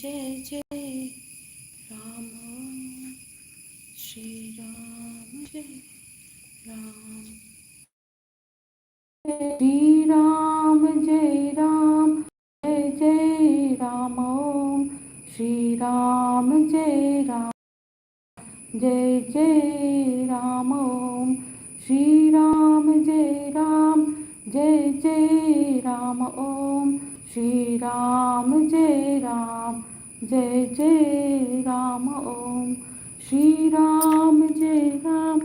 जय जय राम श्री राम जय राम श्री राम जय राम जय जय राम श्री राम जय राम जय जय राम श्री राम जय राम जय जय राम ओम श्री राम जय राम जय जय राम ओम श्री राम जय राम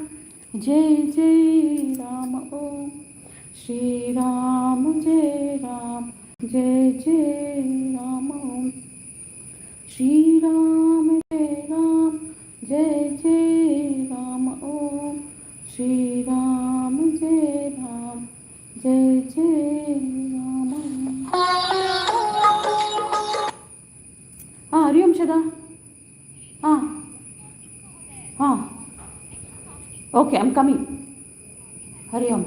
जय जय राम ओम श्री राम जय राम जय जय राम ओम श्री राम जय राम जय जय राम ओम श्री राम जय राम जय जय राम ओम हरि ओम शदा okay I am coming Hari Om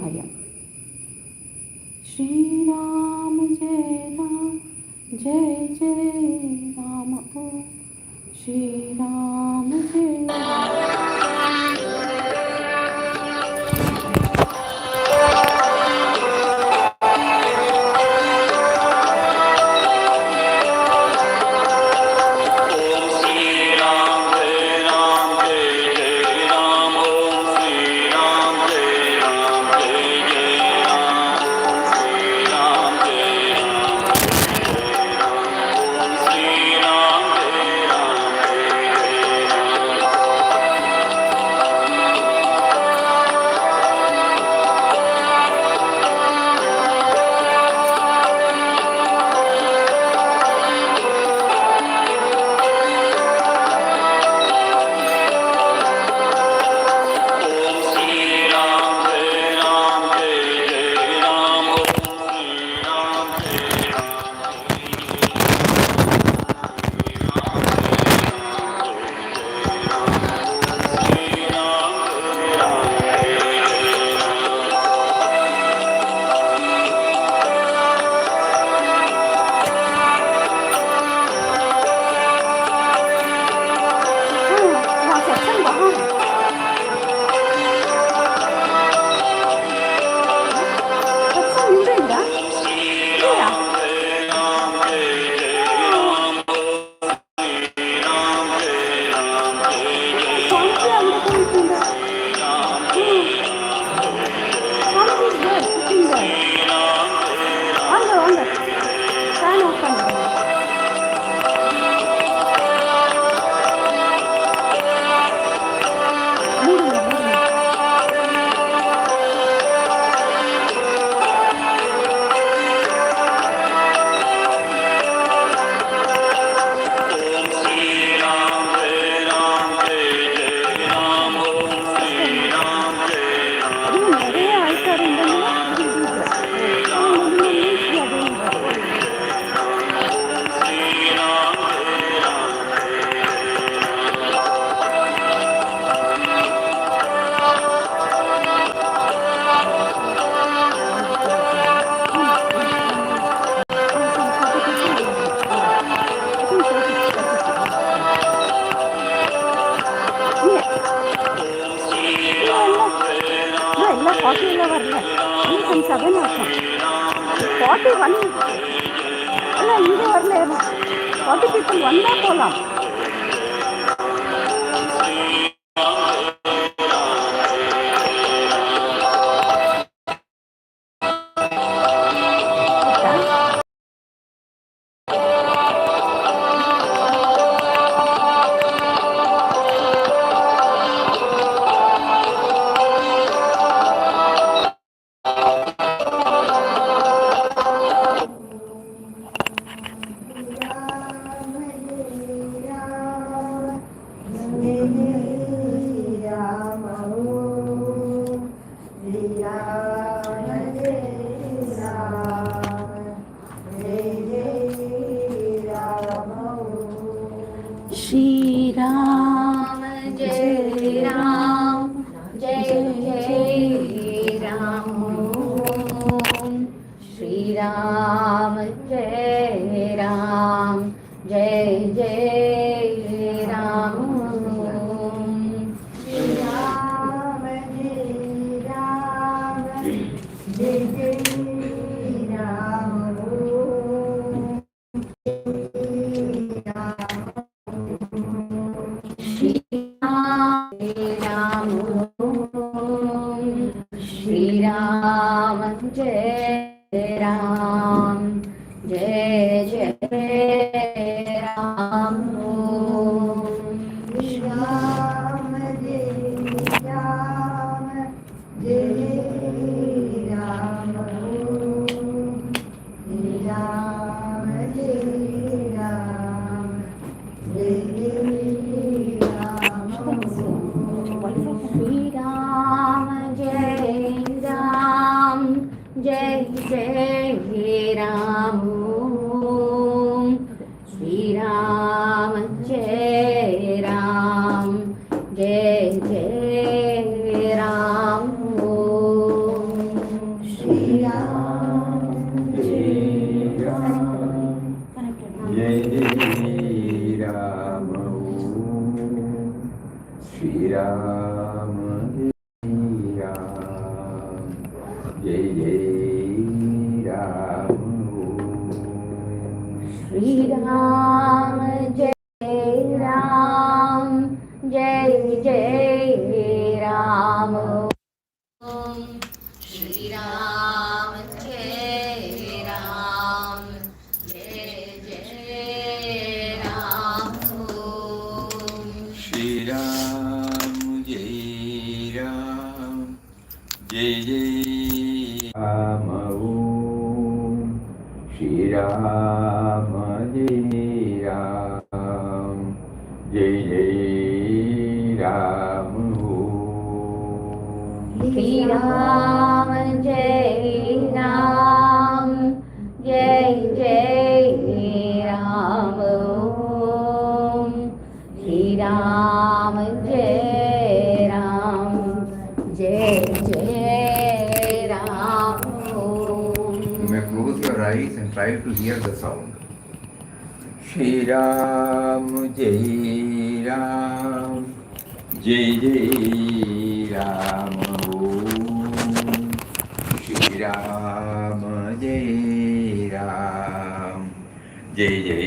Shri Ram जय जय राम ओम श्री राम जय जय जय राम श्री राम जय राम जय जय राम श्री राम श्री राम जय राम जय जय राम श्री राम जय राम जय राम श्री राम जय राम जय राम श्री राम जय राम जय जय राम श्री राम जय राम जय जय राम श्री राम जय राम जय जय राम श्री राम जय राम जय जय राम श्री राम जय राम जय जय राम श्री राम जय राम जय जय राम श्री राम जय राम जय जय राम श्री राम जय राम जय जय राम श्री राम जय राम जय जय राम श्री राम जय राम जय जय Ram You may close your eyes and try to hear the sound. Shri Ram Jai Ram Jai Jai Ram Om Shri Ram Jai Ram Jai Jai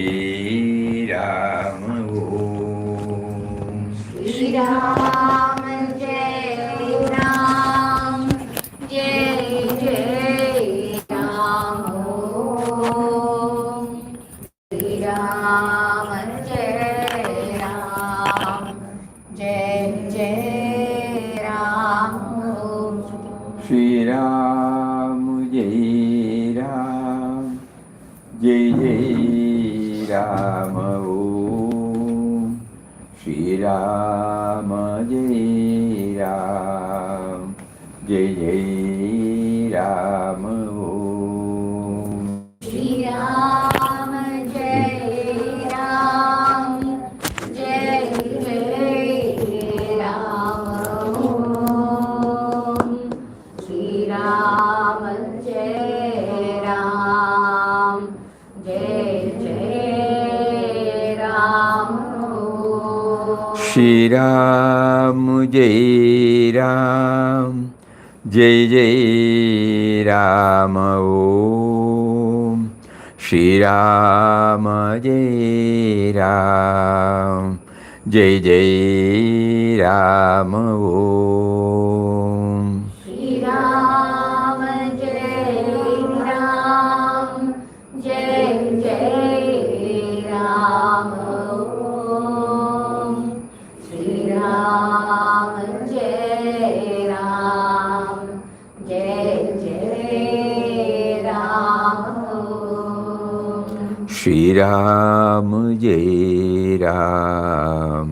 Ram Om Shri Ram जय राम जय जय राम श्री राम जय राम जय जय Ram Shri Ram Jai Ram Jai Jai Ram Om Shri Ram Jai Ram Jai Jai Ram Om Shri Ram जय राम जय जय राम श्री राम जय राम जय जय Ram Shri Ram Jai Ram Jai Jai Ram Om Shri Ram Jai Ram Jai Jai Ram Om Shri Ram जय राम जय जय राम श्री राम जय राम जय जय Ram Shri Ram Jai Ram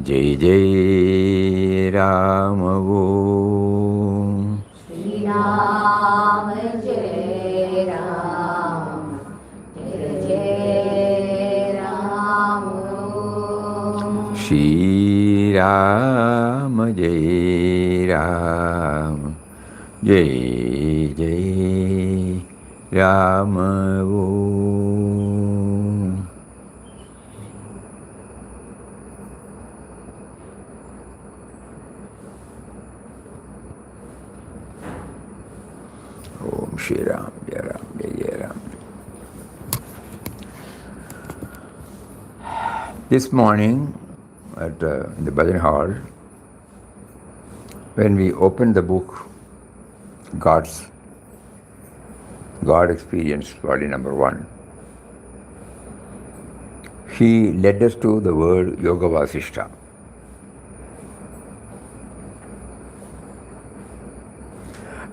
Jai Jai Ram Om Shri Ram जय राम जय जय Ram Shri Ram Jai Ram Jai Jai Ram Om Shri Ram, Jai Ram, Jai Jai Ram. This morning at in the Bhajan Hall, when we opened the book God Experience, body number 1, he led us to the word Yoga Vasishta.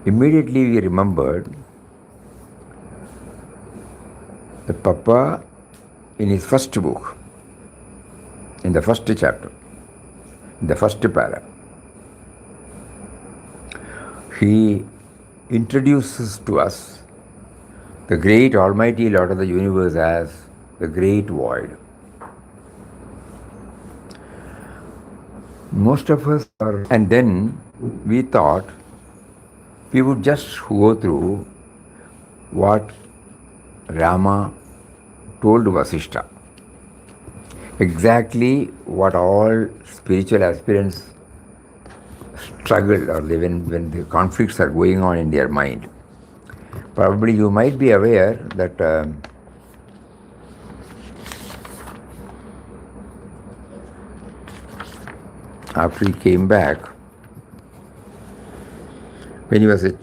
Immediately we remembered that Papa, in his first book, in the first chapter, in the first para, he introduces to us the great Almighty Lord of the universe as the great void. Most of us are, and then we thought we would just go through what Rama told Vasishta. Exactly what all spiritual aspirants struggle, or when the conflicts are going on in their mind. Probably you might be aware that after he came back, when he was a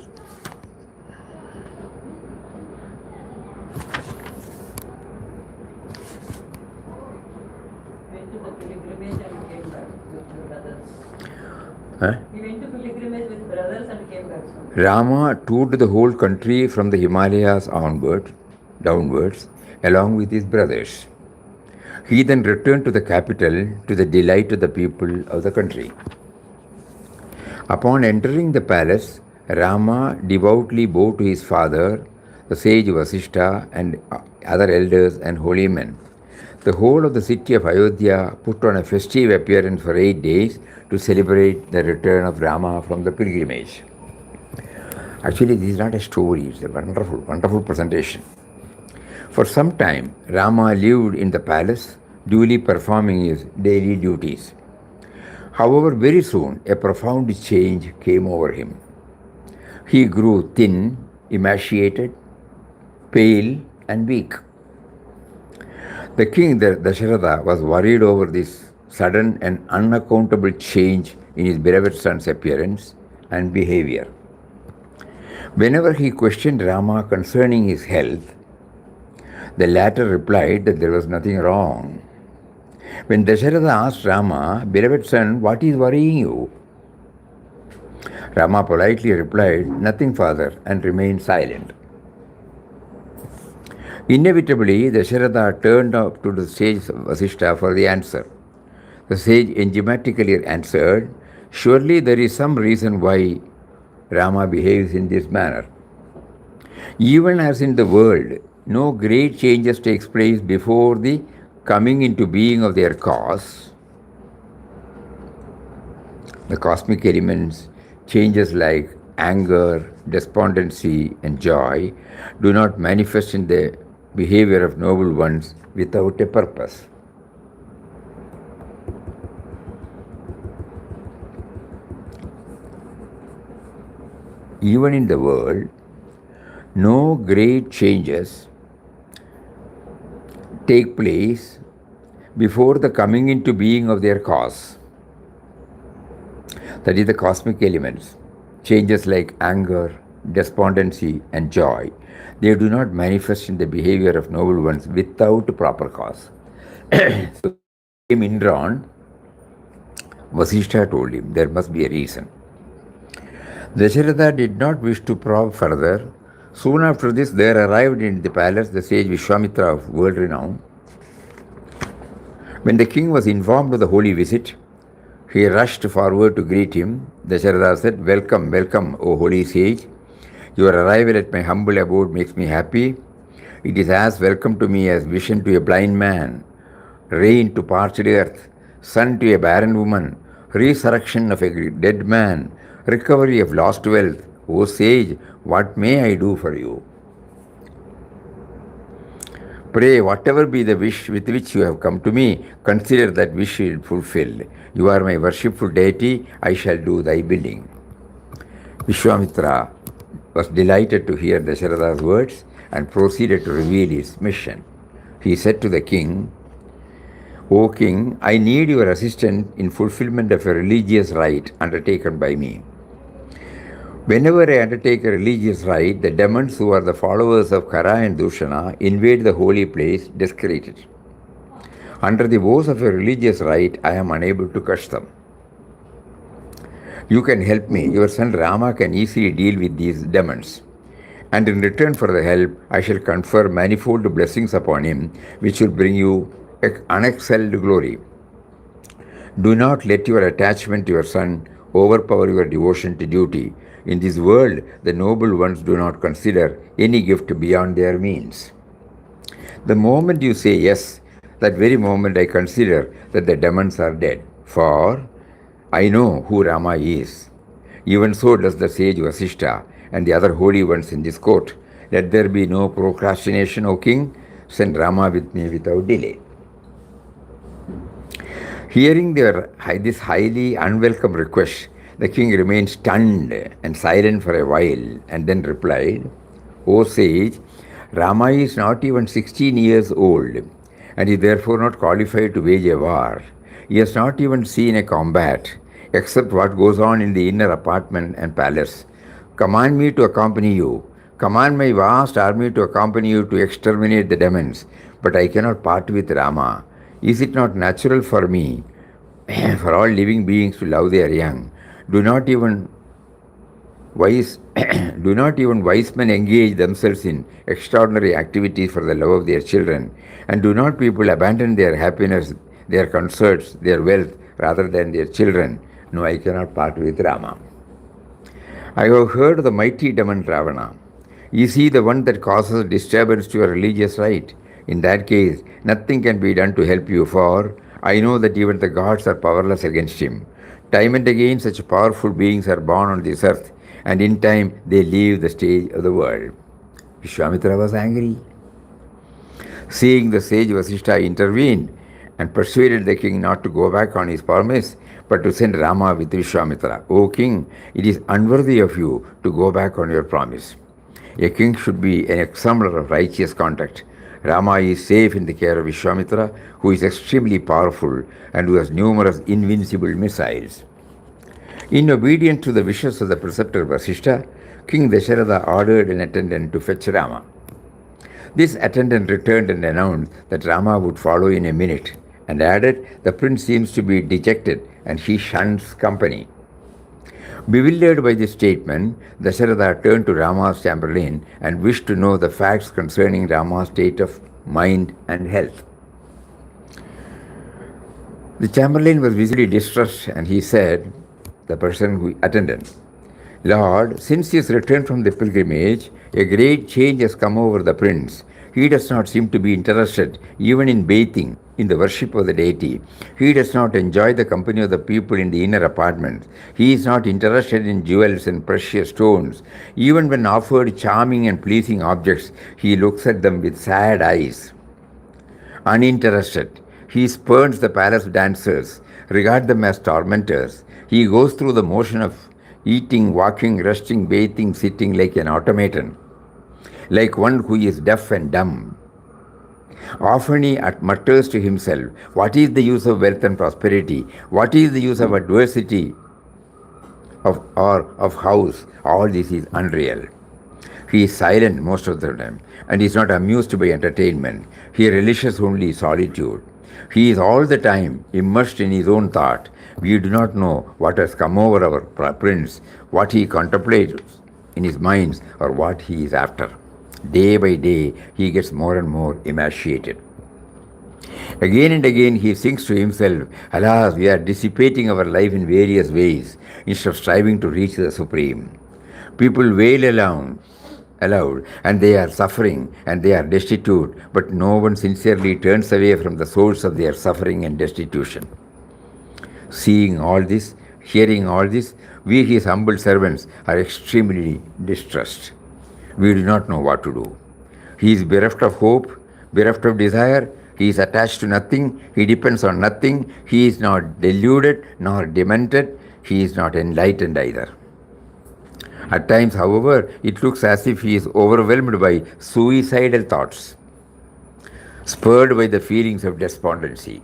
He went to pilgrimage with brothers and came back. Rama toured the whole country from the Himalayas downwards, along with his brothers. He then returned to the capital to the delight of the people of the country. Upon entering the palace, Rama devoutly bowed to his father, the sage Vasishta, and other elders and holy men. The whole of the city of Ayodhya put on a festive appearance for 8 days to celebrate the return of Rama from the pilgrimage. Actually, this is not a story, it's a wonderful, wonderful presentation. For some time, Rama lived in the palace, duly performing his daily duties. However, very soon, a profound change came over him. He grew thin, emaciated, pale, and weak. The king, Dasharatha, was worried over this sudden and unaccountable change in his beloved son's appearance and behavior. Whenever he questioned Rama concerning his health, the latter replied that there was nothing wrong. When Dasharatha asked Rama, "Beloved son, what is worrying you?" Rama politely replied, "Nothing, father," and remained silent. Inevitably, Dasharatha turned up to the sage Vasishta for the answer. The sage enigmatically answered, "Surely there is some reason why Rama behaves in this manner. Even as in the world, no great changes takes place before the coming into being of their cause. The cosmic elements, changes like anger, despondency, and joy, do not manifest in the behavior of noble ones without a purpose. Even in the world, no great changes take place before the coming into being of their cause. That is the cosmic elements, changes like anger, despondency, and joy. They do not manifest in the behavior of noble ones without proper cause." So, Indran, Vasishta told him there must be a reason. Dasharatha did not wish to probe further. Soon after this, there arrived in the palace the sage Vishwamitra of world renown. When the king was informed of the holy visit, he rushed forward to greet him. Dasharatha said, "Welcome, welcome, O holy sage. Your arrival at my humble abode makes me happy. It is as welcome to me as vision to a blind man, rain to parched earth, sun to a barren woman, resurrection of a dead man, recovery of lost wealth. O sage, what may I do for you? Pray, whatever be the wish with which you have come to me, consider that wish fulfilled. You are my worshipful deity, I shall do thy bidding." Vishwamitra was delighted to hear Dasharatha's words and proceeded to reveal his mission. He said to the king, O king, I need your assistance in fulfillment of a religious rite undertaken by me. Whenever I undertake a religious rite, the demons who are the followers of Kara and Dushana invade the holy place discreeted. Under the vows of a religious rite, I am unable to crush them. You can help me. Your son Rama can easily deal with these demons. And in return for the help, I shall confer manifold blessings upon him, which will bring you unexcelled glory. Do not let your attachment to your son overpower your devotion to duty. In this world, the noble ones do not consider any gift beyond their means. The moment you say yes, that very moment I consider that the demons are dead. For I know who Rama is. Even so does the sage Vasishta and the other holy ones in this court. Let there be no procrastination, O king. Send Rama with me without delay. Hearing this highly unwelcome request, the king remained stunned and silent for a while and then replied, O sage, Rama is not even 16 years old and is therefore not qualified to wage a war. He has not even seen a combat except what goes on in the inner apartment and palace. Command me to accompany you. Command my vast army to accompany you to exterminate the demons, but I cannot part with Rama. Is it not natural for me, for all living beings to love their young? Do not even wise men engage themselves in extraordinary activities for the love of their children, and do not people abandon their happiness, their concerts, their wealth rather than their children? No, I cannot part with Rama. I have heard of the mighty demon Ravana. Is he the one that causes disturbance to your religious rite? In that case, nothing can be done to help you, for I know that even the gods are powerless against him. Time and again, such powerful beings are born on this earth, and in time they leave the stage of the world. Vishwamitra was angry. Seeing the sage Vasishta intervene and persuaded the king not to go back on his promise, but to send Rama with Vishwamitra. O king, it is unworthy of you to go back on your promise. A king should be an exemplar of righteous conduct. Rama is safe in the care of Vishwamitra, who is extremely powerful and who has numerous invincible missiles. In obedience to the wishes of the preceptor Vasishta, King Dasharatha ordered an attendant to fetch Rama. This attendant returned and announced that Rama would follow in a minute, and added, the prince seems to be dejected and he shuns company. Bewildered by this statement, Dasharatha turned to Rama's chamberlain and wished to know the facts concerning Rama's state of mind and health. The chamberlain was visibly distressed, and he said, the person who attended, Lord, since his return from the pilgrimage, a great change has come over the prince. He does not seem to be interested even in bathing, in the worship of the deity. He does not enjoy the company of the people in the inner apartments. He is not interested in jewels and precious stones. Even when offered charming and pleasing objects, he looks at them with sad eyes. Uninterested, he spurns the palace dancers, regards them as tormentors. He goes through the motion of eating, walking, resting, bathing, sitting like an automaton, like one who is deaf and dumb. Often he mutters to himself, what is the use of wealth and prosperity? What is the use of adversity of house? All this is unreal. He is silent most of the time and is not amused by entertainment. He relishes only solitude. He is all the time immersed in his own thought. We do not know what has come over our prince, what he contemplates in his mind, or what he is after. Day by day, he gets more and more emaciated. Again and again, he thinks to himself, alas, we are dissipating our life in various ways instead of striving to reach the Supreme. People wail aloud, and they are suffering and they are destitute, but no one sincerely turns away from the source of their suffering and destitution. Seeing all this, hearing all this, we, his humble servants, are extremely distressed. We do not know what to do. He is bereft of hope, bereft of desire. He is attached to nothing. He depends on nothing. He is not deluded nor demented. He is not enlightened either. At times, however, it looks as if he is overwhelmed by suicidal thoughts, spurred by the feelings of despondency.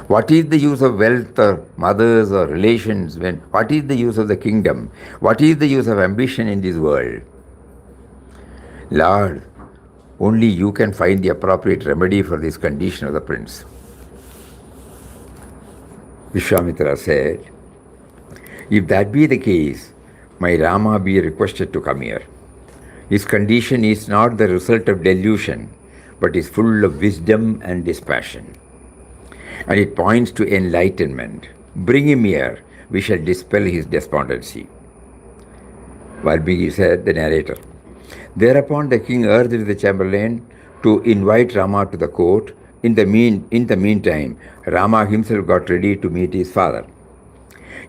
What is the use of wealth or mothers or relations when what is the use of the kingdom? What is the use of ambition in this world? Lord, only you can find the appropriate remedy for this condition of the prince. Vishwamitra said, if that be the case, my Rama be requested to come here. His condition is not the result of delusion, but is full of wisdom and dispassion. And it points to enlightenment. Bring him here, we shall dispel his despondency. Valmiki said, the narrator. Thereupon the king urged the chamberlain to invite Rama to the court. In the meantime, Rama himself got ready to meet his father.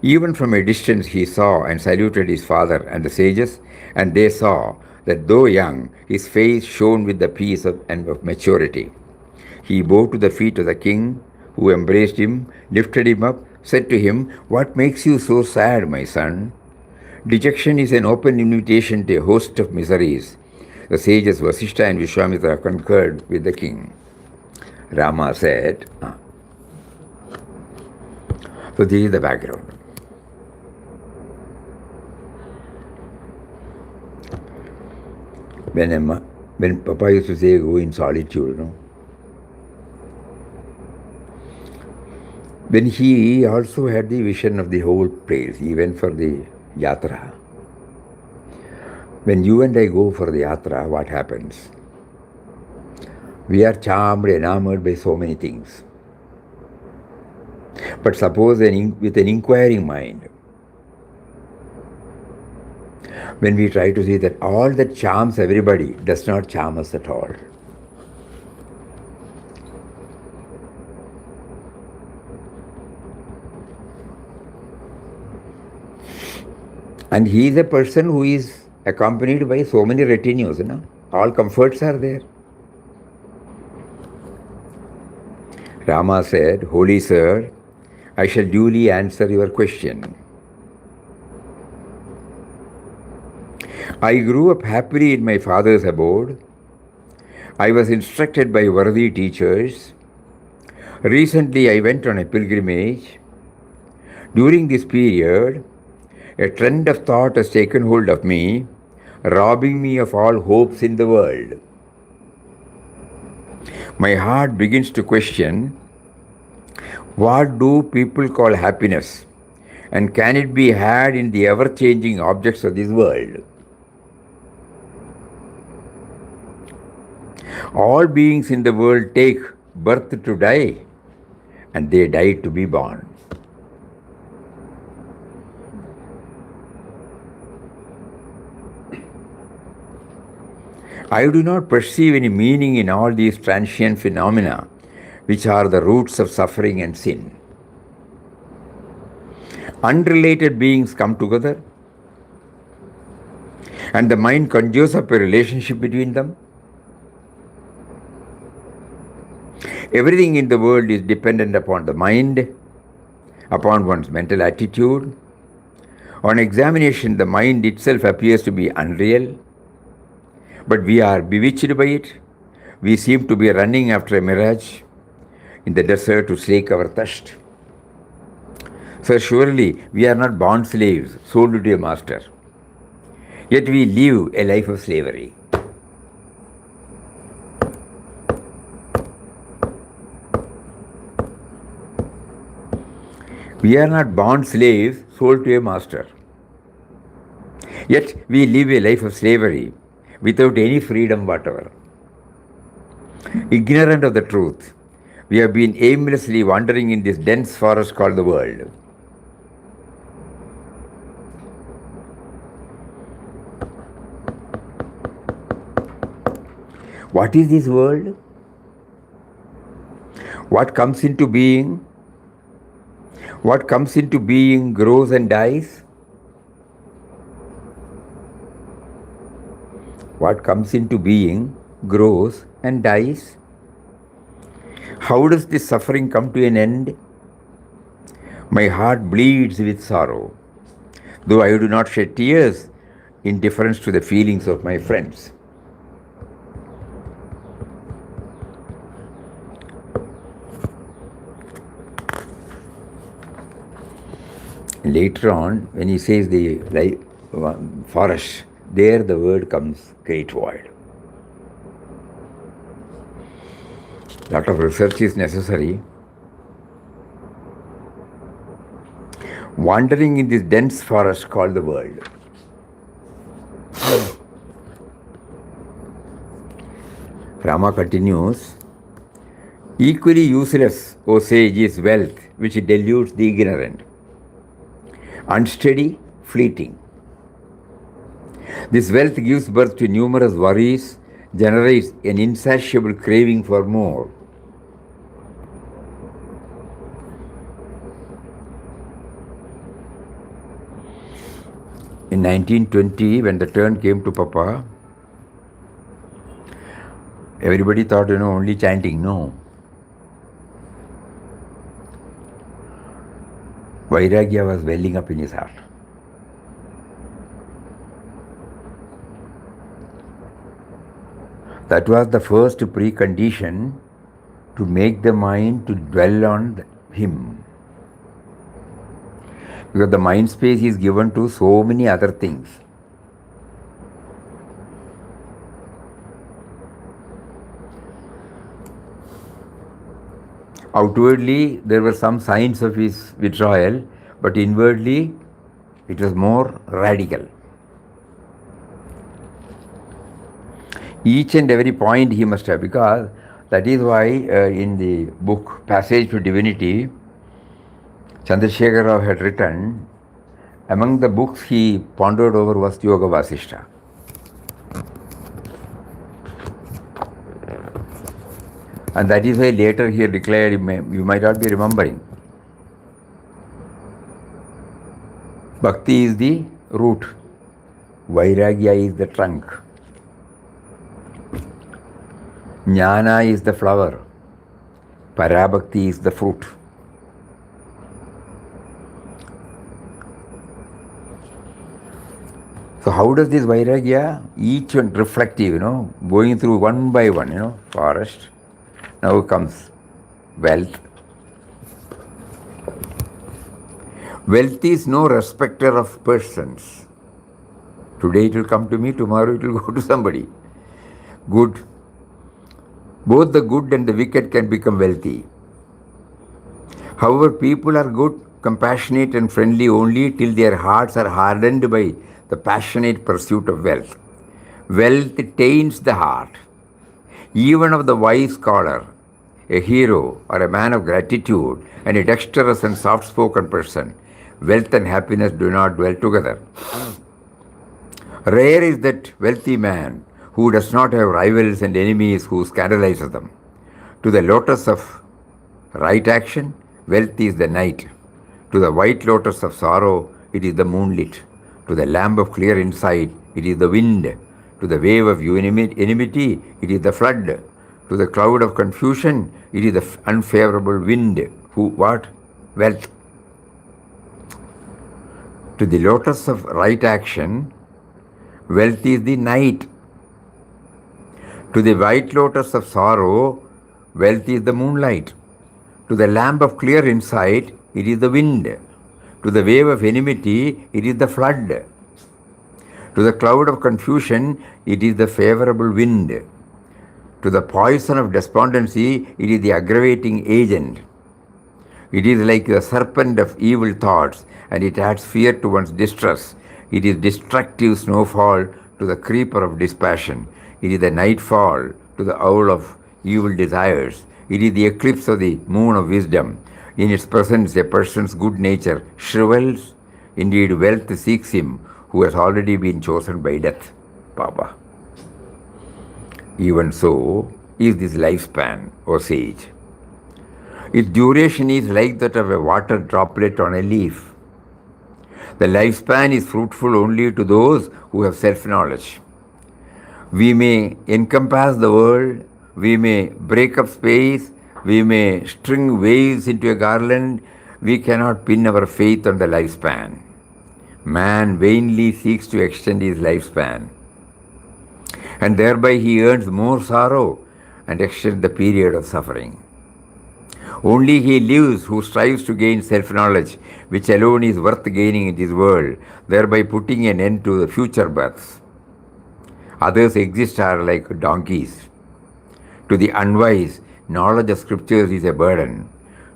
Even from a distance he saw and saluted his father and the sages, and they saw that though young, his face shone with the peace and of maturity. He bowed to the feet of the king, who embraced him, lifted him up, said to him, what makes you so sad, my son? Dejection is an open invitation to a host of miseries. The sages Vasishtha and Vishwamitra concurred with the king. Rama said, so this is the background. When Papa used to say, go in solitude, then he also had the vision of the whole place. He went for the yatra. When you and I go for the yatra, what happens? We are charmed, enamored by so many things. But suppose with an inquiring mind, when we try to see that all that charms everybody does not charm us at all. And he is a person who is accompanied by so many retinues, all comforts are there. Rama said, Holy Sir, I shall duly answer your question. I grew up happily in my father's abode. I was instructed by worthy teachers. Recently I went on a pilgrimage. During this period, a trend of thought has taken hold of me, robbing me of all hopes in the world. My heart begins to question, what do people call happiness, and can it be had in the ever-changing objects of this world? All beings in the world take birth to die, and they die to be born. I do not perceive any meaning in all these transient phenomena, which are the roots of suffering and sin. Unrelated beings come together, and the mind conjures up a relationship between them. Everything in the world is dependent upon the mind, upon one's mental attitude. On examination, the mind itself appears to be unreal, but we are bewitched by it. We seem to be running after a mirage in the desert to slake our thirst. So surely we are not bond slaves sold to a master. Yet we live a life of slavery. We are not bond slaves sold to a master. Yet we live a life of slavery without any freedom whatever. Ignorant of the truth, we have been aimlessly wandering in this dense forest called the world. What is this world? What comes into being? What comes into being grows and dies? What comes into being grows and dies? How does this suffering come to an end? My heart bleeds with sorrow. though I do not shed tears in deference to the feelings of my friends. Later on, when he says the forest, there the word comes great void. A lot of research is necessary. Wandering in this dense forest called the world. Rama continues, equally useless, O sage, is wealth which deludes the ignorant. Unsteady, fleeting. This wealth gives birth to numerous worries, generates an insatiable craving for more. In 1920, when the turn came to Papa, everybody thought, only chanting. No. Vairagya was welling up in his heart. That was the first precondition to make the mind to dwell on him. Because the mind space is given to so many other things. Outwardly, there were some signs of his withdrawal, but inwardly, it was more radical. Each and every point he must have, because that is why in the book Passage to Divinity, Chandrasekhar Rao had written, among the books he pondered over was Yoga Vasishta. And that is why later he declared, you might not be remembering, Bhakti is the root, Vairagya is the trunk, Jnana is the flower, Parabhakti is the fruit. So how does this Vairagya, each one reflective, going through one by one, forest, now comes wealth. Wealth is no respecter of persons. Today it will come to me, tomorrow it will go to somebody. Good. Both the good and the wicked can become wealthy. However, people are good, compassionate and friendly only till their hearts are hardened by the passionate pursuit of wealth. Wealth taints the heart. Even of the wise scholar, a hero or a man of gratitude, and a dexterous and soft-spoken person, wealth and happiness do not dwell together. Rare is that wealthy man who does not have rivals and enemies who scandalize them. To the lotus of right action, wealth is the night. To the white lotus of sorrow, it is the moonlit. To the lamp of clear insight, it is the wind. To the wave of enmity, it is the flood. To the cloud of confusion, it is the unfavorable wind. What? Wealth. To the lotus of right action, wealth is the night. To the white lotus of sorrow, wealth is the moonlight. To the lamp of clear insight, it is the wind. To the wave of enmity, it is the flood. To the cloud of confusion, it is the favorable wind. To the poison of despondency, it is the aggravating agent. It is like the serpent of evil thoughts, and it adds fear to one's distress. It is destructive snowfall to the creeper of dispassion. It is the nightfall to the owl of evil desires. It is the eclipse of the moon of wisdom. In its presence, a person's good nature shrivels. Indeed, wealth seeks him who has already been chosen by death. Baba. Even so is this lifespan, O sage. Its duration is like that of a water droplet on a leaf. The lifespan is fruitful only to those who have self-knowledge. We may encompass the world, we may break up space, we may string waves into a garland, we cannot pin our faith on the lifespan. Man vainly seeks to extend his lifespan, and thereby he earns more sorrow and extends the period of suffering. Only he lives who strives to gain self-knowledge, which alone is worth gaining in this world, thereby putting an end to the future births. Others exist are like donkeys. To the unwise, knowledge of scriptures is a burden.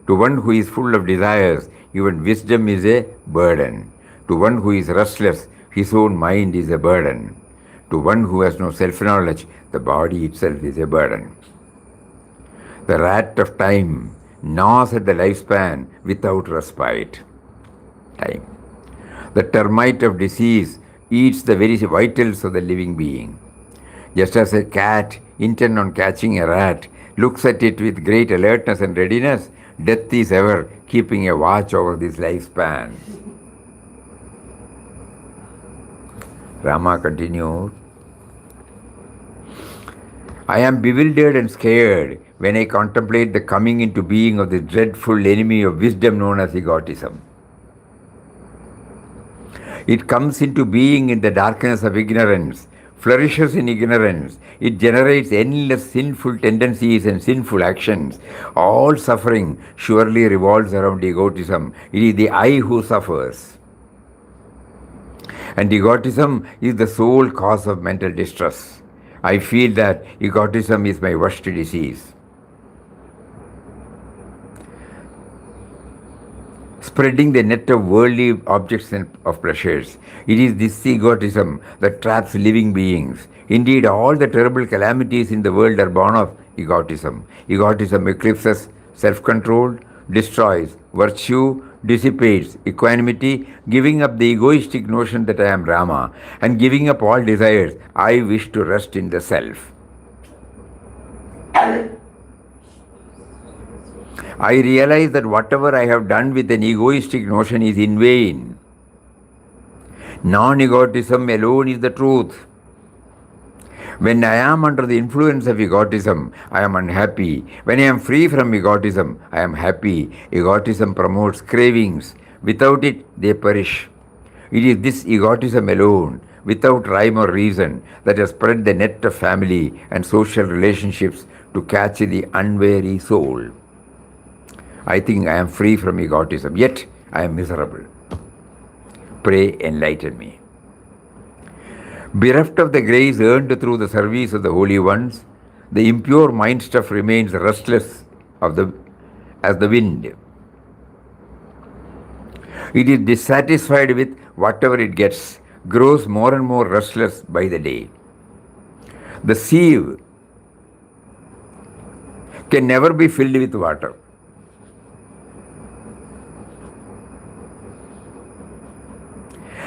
To one who is full of desires, even wisdom is a burden. To one who is restless, his own mind is a burden. To one who has no self-knowledge, the body itself is a burden. The rat of time gnaws at the lifespan without respite. Time. The termite of disease eats the very vitals of the living being. Just as a cat, intent on catching a rat, looks at it with great alertness and readiness, death is ever keeping a watch over this lifespan. Rama continued, I am bewildered and scared when I contemplate the coming into being of the dreadful enemy of wisdom known as egotism. It comes into being in the darkness of ignorance, flourishes in ignorance. It generates endless sinful tendencies and sinful actions. All suffering surely revolves around egotism. It is the I who suffers. And egotism is the sole cause of mental distress. I feel that egotism is my worst disease. Spreading the net of worldly objects and of pleasures. It is this egotism that traps living beings. Indeed, all the terrible calamities in the world are born of egotism. Egotism eclipses self-control, destroys virtue, dissipates equanimity, giving up the egoistic notion that I am Rama, and giving up all desires. I wish to rest in the self. I realize that whatever I have done with an egoistic notion is in vain. Non-egotism alone is the truth. When I am under the influence of egotism, I am unhappy. When I am free from egotism, I am happy. Egotism promotes cravings. Without it, they perish. It is this egotism alone, without rhyme or reason, that has spread the net of family and social relationships to catch the unwary soul. I think I am free from egotism, yet I am miserable. Pray, enlighten me. Bereft of the grace earned through the service of the holy ones, the impure mind stuff remains restless as the wind. It is dissatisfied with whatever it gets, grows more and more restless by the day. The sieve can never be filled with water.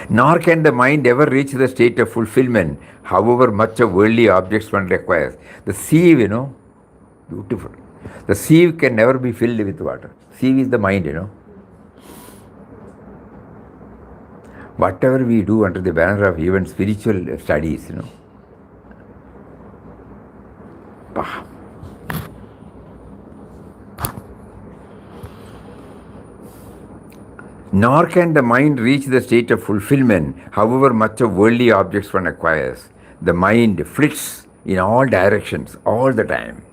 Nor can the mind ever reach the state of fulfillment, however much of worldly objects one requires. The sieve, beautiful. The sieve can never be filled with water. Sieve is the mind, Whatever we do under the banner of even spiritual studies, Nor can the mind reach the state of fulfillment, however much of worldly objects one acquires. The mind flits in all directions all the time,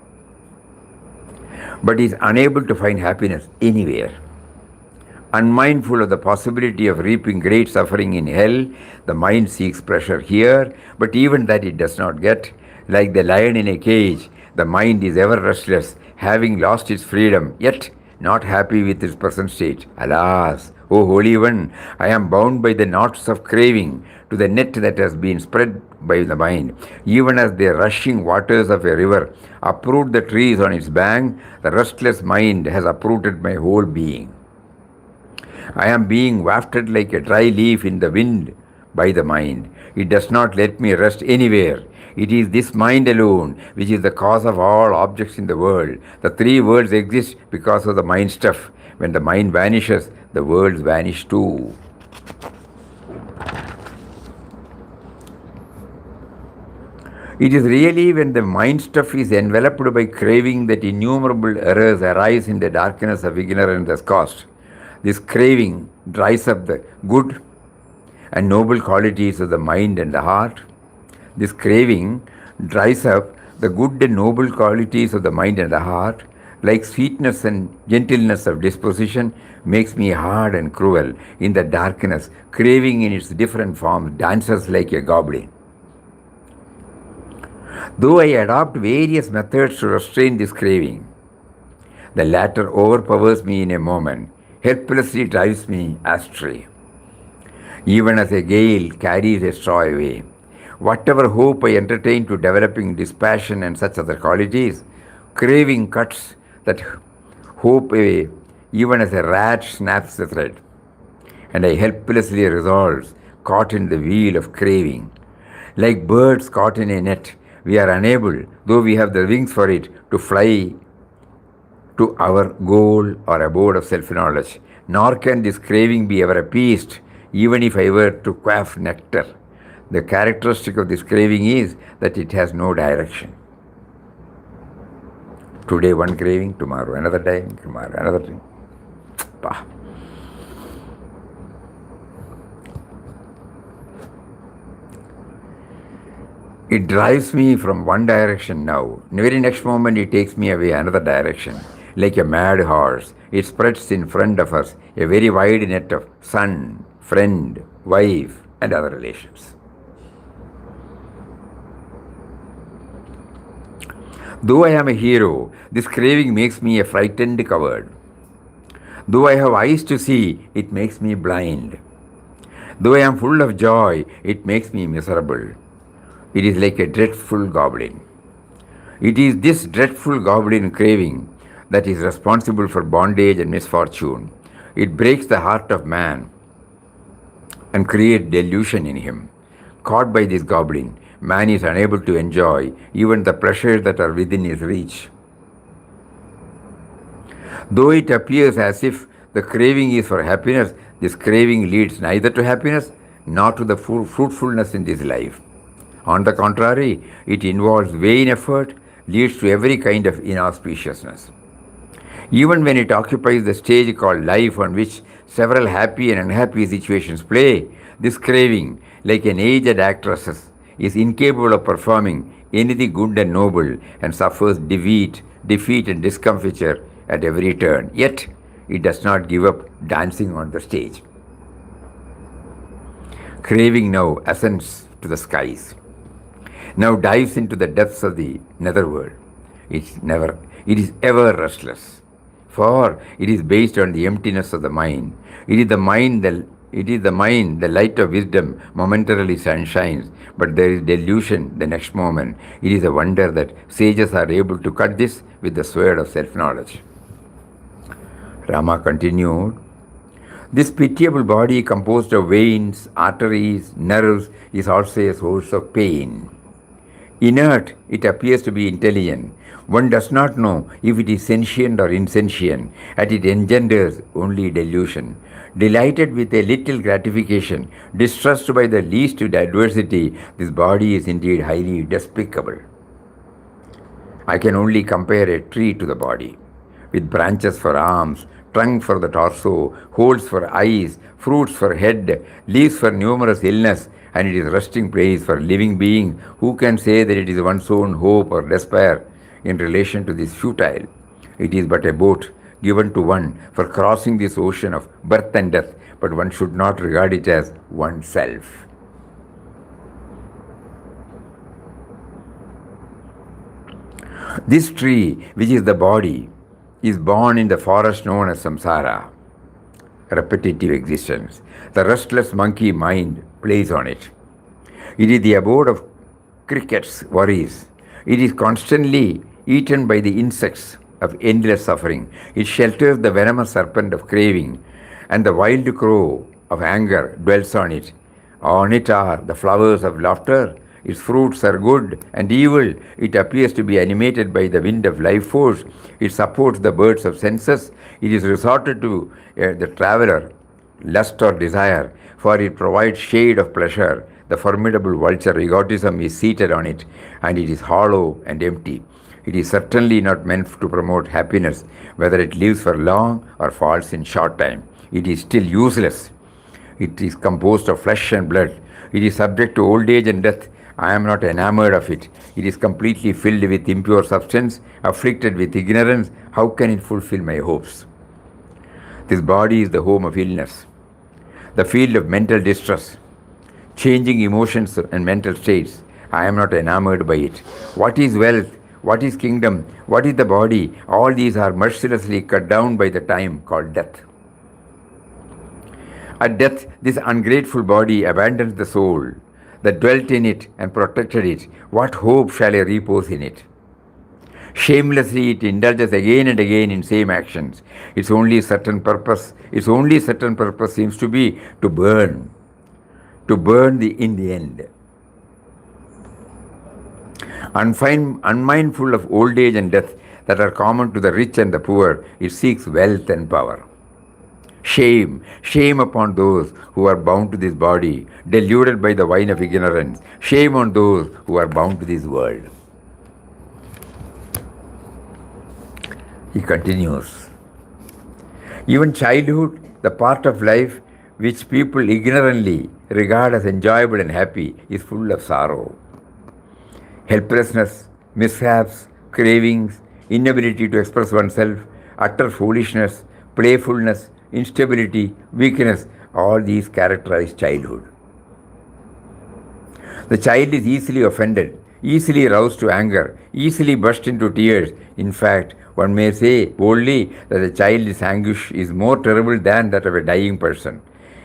but is unable to find happiness anywhere. Unmindful of the possibility of reaping great suffering in hell, the mind seeks pleasure here, but even that it does not get. Like the lion in a cage, the mind is ever restless, having lost its freedom, yet not happy with its present state. Alas, O Holy One, I am bound by the knots of craving to the net that has been spread by the mind. Even as the rushing waters of a river uproot the trees on its bank, the restless mind has uprooted my whole being. I am being wafted like a dry leaf in the wind by the mind. It does not let me rest anywhere. It is this mind alone which is the cause of all objects in the world. The three worlds exist because of the mind stuff. When the mind vanishes, the worlds vanish too. It is really when the mind stuff is enveloped by craving that innumerable errors arise in the darkness of ignorance as caused. This craving dries up the good and noble qualities of the mind and the heart. This craving dries up the good and noble qualities of the mind and the heart, like sweetness and gentleness of disposition, makes me hard and cruel. In the darkness, craving in its different forms dances like a goblin. Though I adopt various methods to restrain this craving, the latter overpowers me in a moment, helplessly drives me astray. Even as a gale carries a straw away, whatever hope I entertain to developing dispassion and such other qualities, craving cuts that hope away, even as a rat snaps the thread. And I helplessly resolve, caught in the wheel of craving. Like birds caught in a net, we are unable, though we have the wings for it, to fly to our goal or abode of self-knowledge. Nor can this craving be ever appeased, even if I were to quaff nectar. The characteristic of this craving is that it has no direction. Today one craving, tomorrow another day, tomorrow another day. Bah. It drives me from one direction now. In the very next moment it takes me away another direction. Like a mad horse, it spreads in front of us a very wide net of son, friend, wife, and other relations. Though I am a hero, this craving makes me a frightened coward. Though I have eyes to see, it makes me blind. Though I am full of joy, it makes me miserable. It is like a dreadful goblin. It is this dreadful goblin craving that is responsible for bondage and misfortune. It breaks the heart of man and creates delusion in him. Caught by this goblin, man is unable to enjoy even the pleasures that are within his reach. Though it appears as if the craving is for happiness, this craving leads neither to happiness nor to the fruitfulness in this life. On the contrary, it involves vain effort, leads to every kind of inauspiciousness. Even when it occupies the stage called life, on which several happy and unhappy situations play, this craving, like an aged actress, is incapable of performing anything good and noble, and suffers defeat and discomfiture at every turn. Yet, it does not give up dancing on the stage. Craving now ascends to the skies, now dives into the depths of the netherworld. It is ever restless, for it is based on the emptiness of the mind. It is the mind, the light of wisdom momentarily shines, but there is delusion the next moment. It is a wonder that sages are able to cut this with the sword of self-knowledge. Rama continued, this pitiable body composed of veins, arteries, nerves is also a source of pain. Inert, it appears to be intelligent. One does not know if it is sentient or insentient, and it engenders only delusion. Delighted with a little gratification, distressed by the least adversity, this body is indeed highly despicable. I can only compare a tree to the body, with branches for arms, trunk for the torso, holes for eyes, fruits for head, leaves for numerous illness, and it is resting place for living being. Who can say that it is one's own hope or despair in relation to this futile? It is but a boat given to one for crossing this ocean of birth and death, but one should not regard it as oneself. This tree, which is the body, is born in the forest known as samsara, repetitive existence. The restless monkey mind plays on it. It is the abode of crickets, worries. It is constantly eaten by the insects of endless suffering. It shelters the venomous serpent of craving, and the wild crow of anger dwells on it. On it are the flowers of laughter. Its fruits are good and evil. It appears to be animated by the wind of life force. It supports the birds of senses. It is resorted to the traveler, lust or desire, for it provides shade of pleasure. The formidable vulture egotism is seated on it, and it is hollow and empty. It is certainly not meant to promote happiness, whether it lives for long or falls in short time. It is still useless. It is composed of flesh and blood. It is subject to old age and death. I am not enamored of it. It is completely filled with impure substance, afflicted with ignorance. How can it fulfill my hopes? This body is the home of illness, the field of mental distress, changing emotions and mental states. I am not enamored by it. What is wealth? What is kingdom? What is the body? All these are mercilessly cut down by the time called death. At death, this ungrateful body abandons the soul that dwelt in it and protected it. What hope shall I repose in it? Shamelessly it indulges again and again in same actions. Its only certain purpose seems to be to burn in the end. Unmindful of old age and death that are common to the rich and the poor, it seeks wealth and power. Shame upon those who are bound to this body, deluded by the wine of ignorance. Shame on those who are bound to this world. He continues. Even childhood, the part of life which people ignorantly regard as enjoyable and happy, is full of sorrow. Helplessness, mishaps, cravings, inability to express oneself, utter foolishness, playfulness, instability, weakness, all these characterize childhood. The child is easily offended, easily roused to anger, easily burst into tears. In fact, one may say boldly that the child's anguish is more terrible than that of a dying person,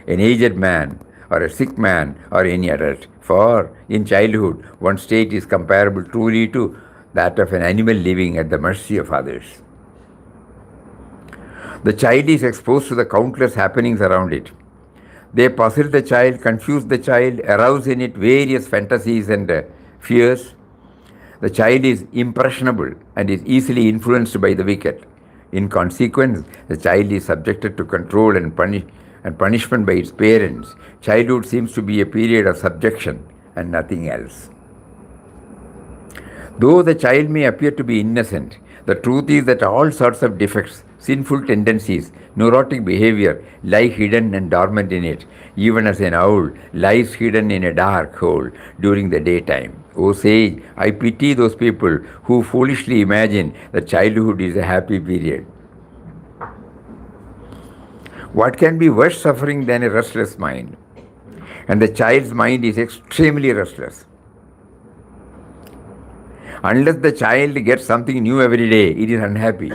an aged man, or a sick man, or any adult. For in childhood, one's state is comparable truly to that of an animal living at the mercy of others. The child is exposed to the countless happenings around it. They puzzle the child, confuse the child, arouse in it various fantasies and fears. The child is impressionable and is easily influenced by the wicked. In consequence, the child is subjected to control and punishment by its parents. Childhood seems to be a period of subjection and nothing else. Though the child may appear to be innocent, the truth is that all sorts of defects, sinful tendencies, neurotic behavior lie hidden and dormant in it, even as an owl lies hidden in a dark hole during the daytime. O sage, I pity those people who foolishly imagine that childhood is a happy period. What can be worse suffering than a restless mind? And the child's mind is extremely restless. Unless the child gets something new every day, it is unhappy.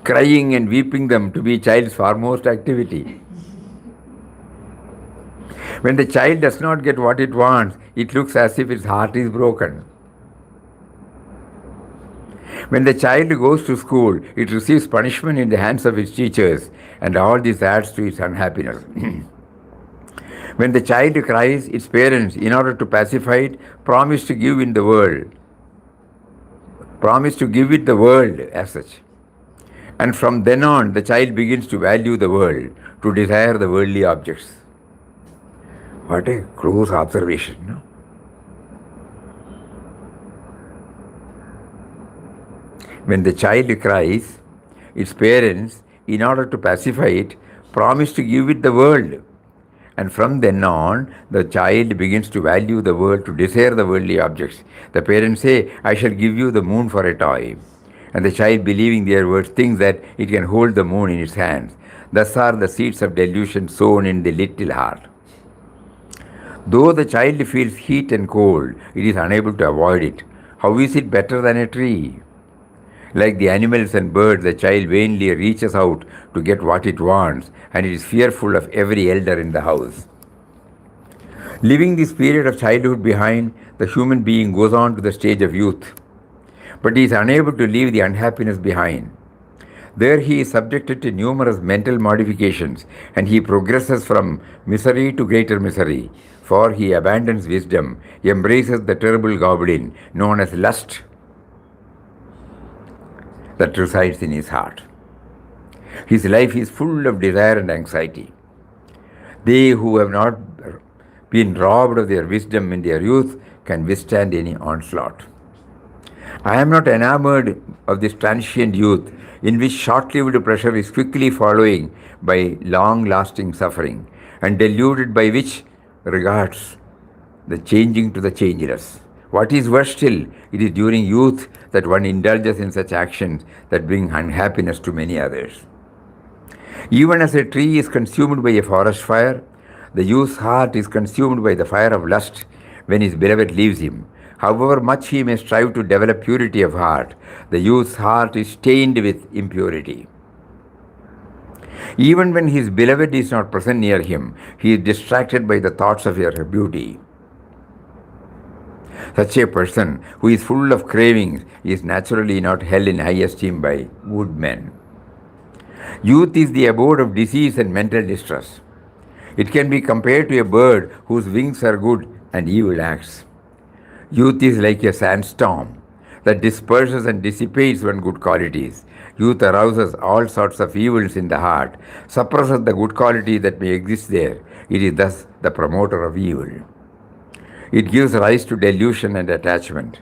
Crying and weeping them to be child's foremost activity. When the child does not get what it wants, it looks as if its heart is broken. When the child goes to school, it receives punishment in the hands of its teachers, and all this adds to its unhappiness. When the child cries, its parents, in order to pacify it, promise to give it the world as such. And from then on, the child begins to value the world, to desire the worldly objects. What a close observation, no? When the child cries, its parents, in order to pacify it, promise to give it the world. And from then on, the child begins to value the world, to desire the worldly objects. The parents say, I shall give you the moon for a toy. And the child, believing their words, thinks that it can hold the moon in its hands. Thus are the seeds of delusion sown in the little heart. Though the child feels heat and cold, it is unable to avoid it. How is it better than a tree? Like the animals and birds, the child vainly reaches out to get what it wants, and it is fearful of every elder in the house. Leaving this period of childhood behind, the human being goes on to the stage of youth. But he is unable to leave the unhappiness behind. There he is subjected to numerous mental modifications, and he progresses from misery to greater misery, for he abandons wisdom, embraces the terrible goblin known as lust that resides in his heart. His life is full of desire and anxiety. They who have not been robbed of their wisdom in their youth can withstand any onslaught. I am not enamored of this transient youth. in which short-lived pleasure is quickly following by long-lasting suffering, and deluded by which regards the changing to the changeless. What is worse still, it is during youth that one indulges in such actions that bring unhappiness to many others. Even as a tree is consumed by a forest fire, the youth's heart is consumed by the fire of lust when his beloved leaves him. However much he may strive to develop purity of heart, the youth's heart is stained with impurity. Even when his beloved is not present near him, he is distracted by the thoughts of her beauty. Such a person who is full of cravings is naturally not held in high esteem by good men. Youth is the abode of disease and mental distress. It can be compared to a bird whose wings are good and evil acts. Youth is like a sandstorm that disperses and dissipates one's good qualities. Youth arouses all sorts of evils in the heart, suppresses the good quality that may exist there. It is thus the promoter of evil. It gives rise to delusion and attachment.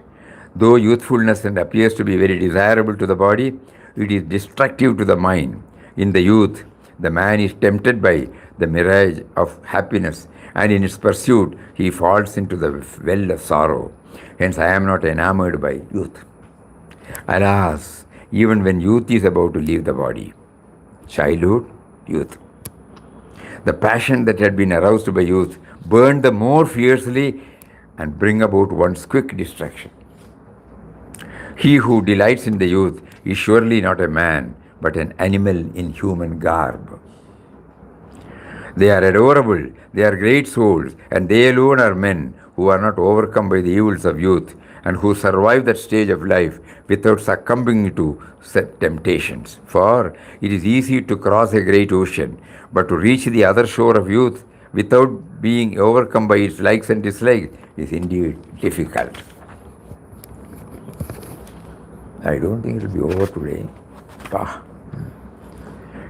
Though youthfulness appears to be very desirable to the body, it is destructive to the mind. In the youth, the man is tempted by the mirage of happiness, and in its pursuit, he falls into the well of sorrow. Hence, I am not enamored by youth. Alas, even when youth is about to leave the body, childhood, youth. The passion that had been aroused by youth burned the more fiercely and bring about one's quick destruction. He who delights in the youth is surely not a man, but an animal in human garb. They are adorable, they are great souls, and they alone are men who are not overcome by the evils of youth and who survive that stage of life without succumbing to temptations. For it is easy to cross a great ocean, but to reach the other shore of youth without being overcome by its likes and dislikes is indeed difficult. I don't think it will be over today.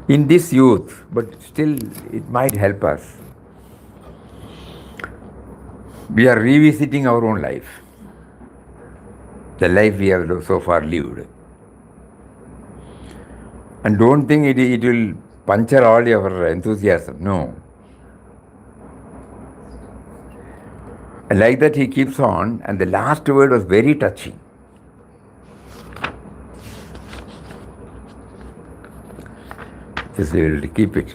In this youth, but still it might help us. We are revisiting our own life, the life we have so far lived. And don't think it will puncture all your enthusiasm. No. And like that he keeps on, and the last word was very touching. Just we will keep it.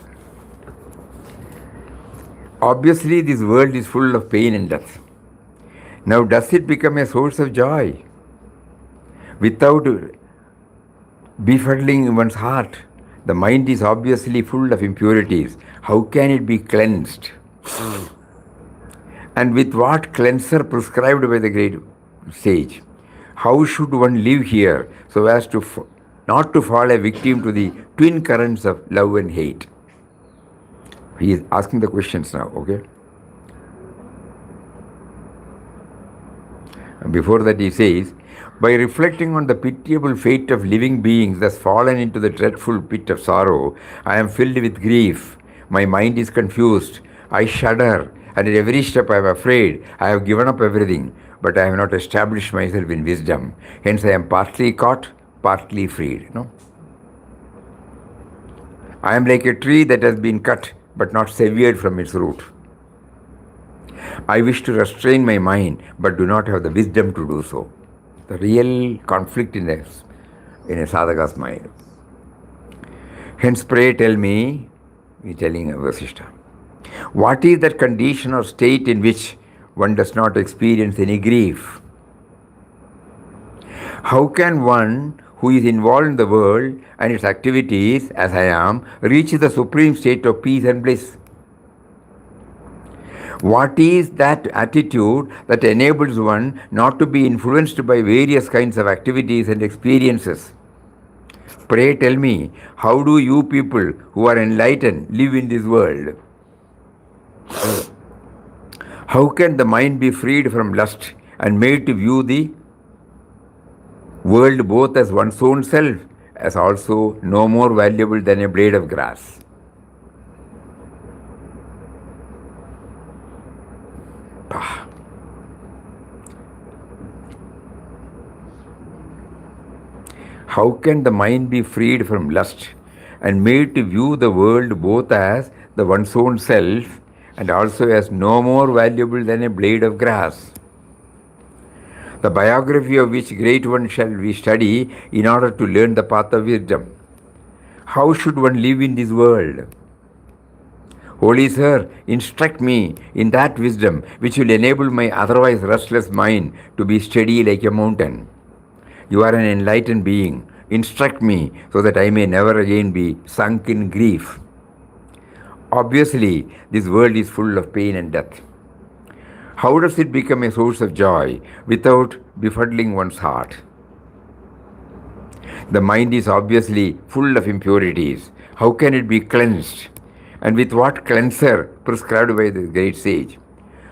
Obviously, this world is full of pain and death. Now, does it become a source of joy without befuddling one's heart? The mind is obviously full of impurities. How can it be cleansed? And with what cleanser prescribed by the great sage? How should one live here so as to not to fall a victim to the twin currents of love and hate? He is asking the questions now, okay? And before that he says, by reflecting on the pitiable fate of living beings thus fallen into the dreadful pit of sorrow, I am filled with grief. My mind is confused. I shudder, and at every step I am afraid. I have given up everything, but I have not established myself in wisdom. Hence I am partly caught, partly freed. No? I am like a tree that has been cut, but not severed from its root. I wish to restrain my mind, but do not have the wisdom to do so. The real conflict in a sadhaka's mind. Hence, pray tell me, he is telling Vasishtha, what is that condition or state in which one does not experience any grief? How can one who is involved in the world and its activities, as I am, reach the supreme state of peace and bliss? What is that attitude that enables one not to be influenced by various kinds of activities and experiences? Pray tell me, how do you people who are enlightened live in this world? How can the mind be freed from lust and made to view the world both as one's own self, as also no more valuable than a blade of grass? How can the mind be freed from lust and made to view the world both as the one's own self and also as no more valuable than a blade of grass? The biography of which great one shall we study in order to learn the path of wisdom? How should one live in this world? Holy Sir, instruct me in that wisdom which will enable my otherwise restless mind to be steady like a mountain. You are an enlightened being. Instruct me so that I may never again be sunk in grief. Obviously, this world is full of pain and death. How does it become a source of joy without befuddling one's heart? The mind is obviously full of impurities. How can it be cleansed? And with what cleanser prescribed by the great sage?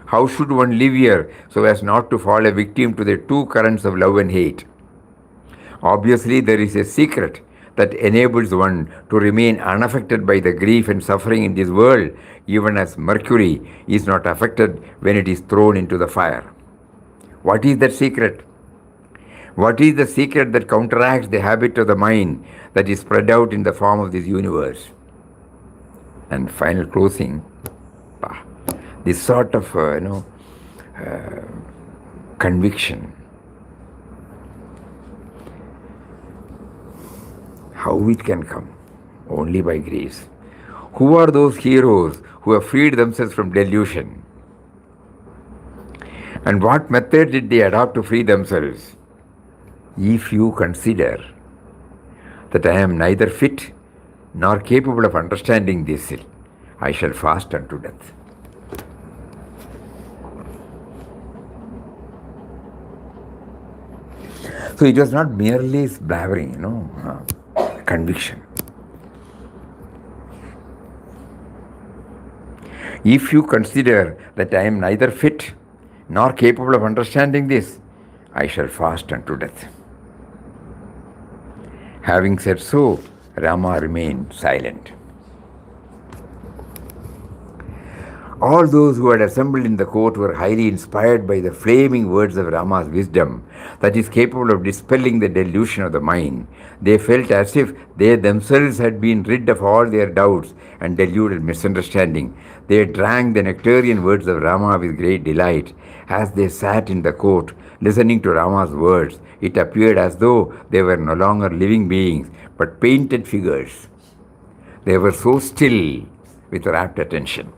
How should one live here so as not to fall a victim to the two currents of love and hate? Obviously, there is a secret that enables one to remain unaffected by the grief and suffering in this world, even as mercury is not affected when it is thrown into the fire. What is that secret? What is the secret that counteracts the habit of the mind that is spread out in the form of this universe? And final closing, this sort of conviction, how it can come? Only by grace. Who are those heroes who have freed themselves from delusion? And what method did they adopt to free themselves? If you consider that I am neither fit nor capable of understanding this, I shall fast unto death. So it was not merely blabbering, conviction. If you consider that I am neither fit nor capable of understanding this, I shall fast unto death. Having said so, Rama remained silent. All those who had assembled in the court were highly inspired by the flaming words of Rama's wisdom that is capable of dispelling the delusion of the mind. They felt as if they themselves had been rid of all their doubts and deluded misunderstanding. They drank the nectarian words of Rama with great delight. As they sat in the court, listening to Rama's words, it appeared as though they were no longer living beings, but painted figures. They were so still with rapt attention.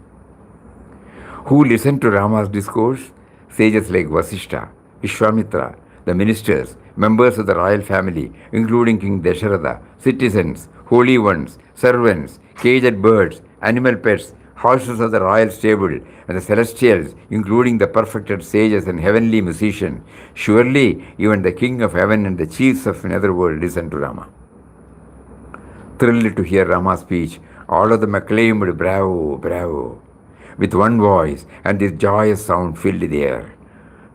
Who listened to Rama's discourse? Sages like Vasishtha, Vishwamitra, the ministers, members of the royal family, including King Dasharatha, citizens, holy ones, servants, caged birds, animal pets, horses of the royal stable, and the celestials, including the perfected sages and heavenly musicians. Surely, even the king of heaven and the chiefs of another world listened to Rama. Thrilled to hear Rama's speech, all of them acclaimed, "Bravo, bravo," with one voice, and this joyous sound filled the air.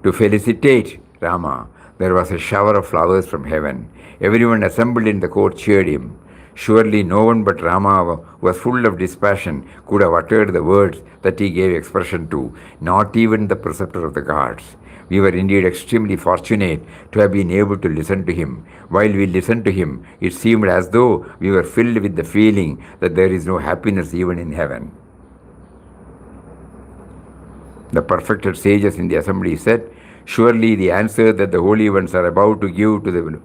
To felicitate Rama, there was a shower of flowers from heaven. Everyone assembled in the court cheered him. Surely no one but Rama, who was full of dispassion, could have uttered the words that he gave expression to, not even the preceptor of the gods. We were indeed extremely fortunate to have been able to listen to him. While we listened to him, it seemed as though we were filled with the feeling that there is no happiness even in heaven. The perfected sages in the assembly said, "Surely the answer that the holy ones are about to give to the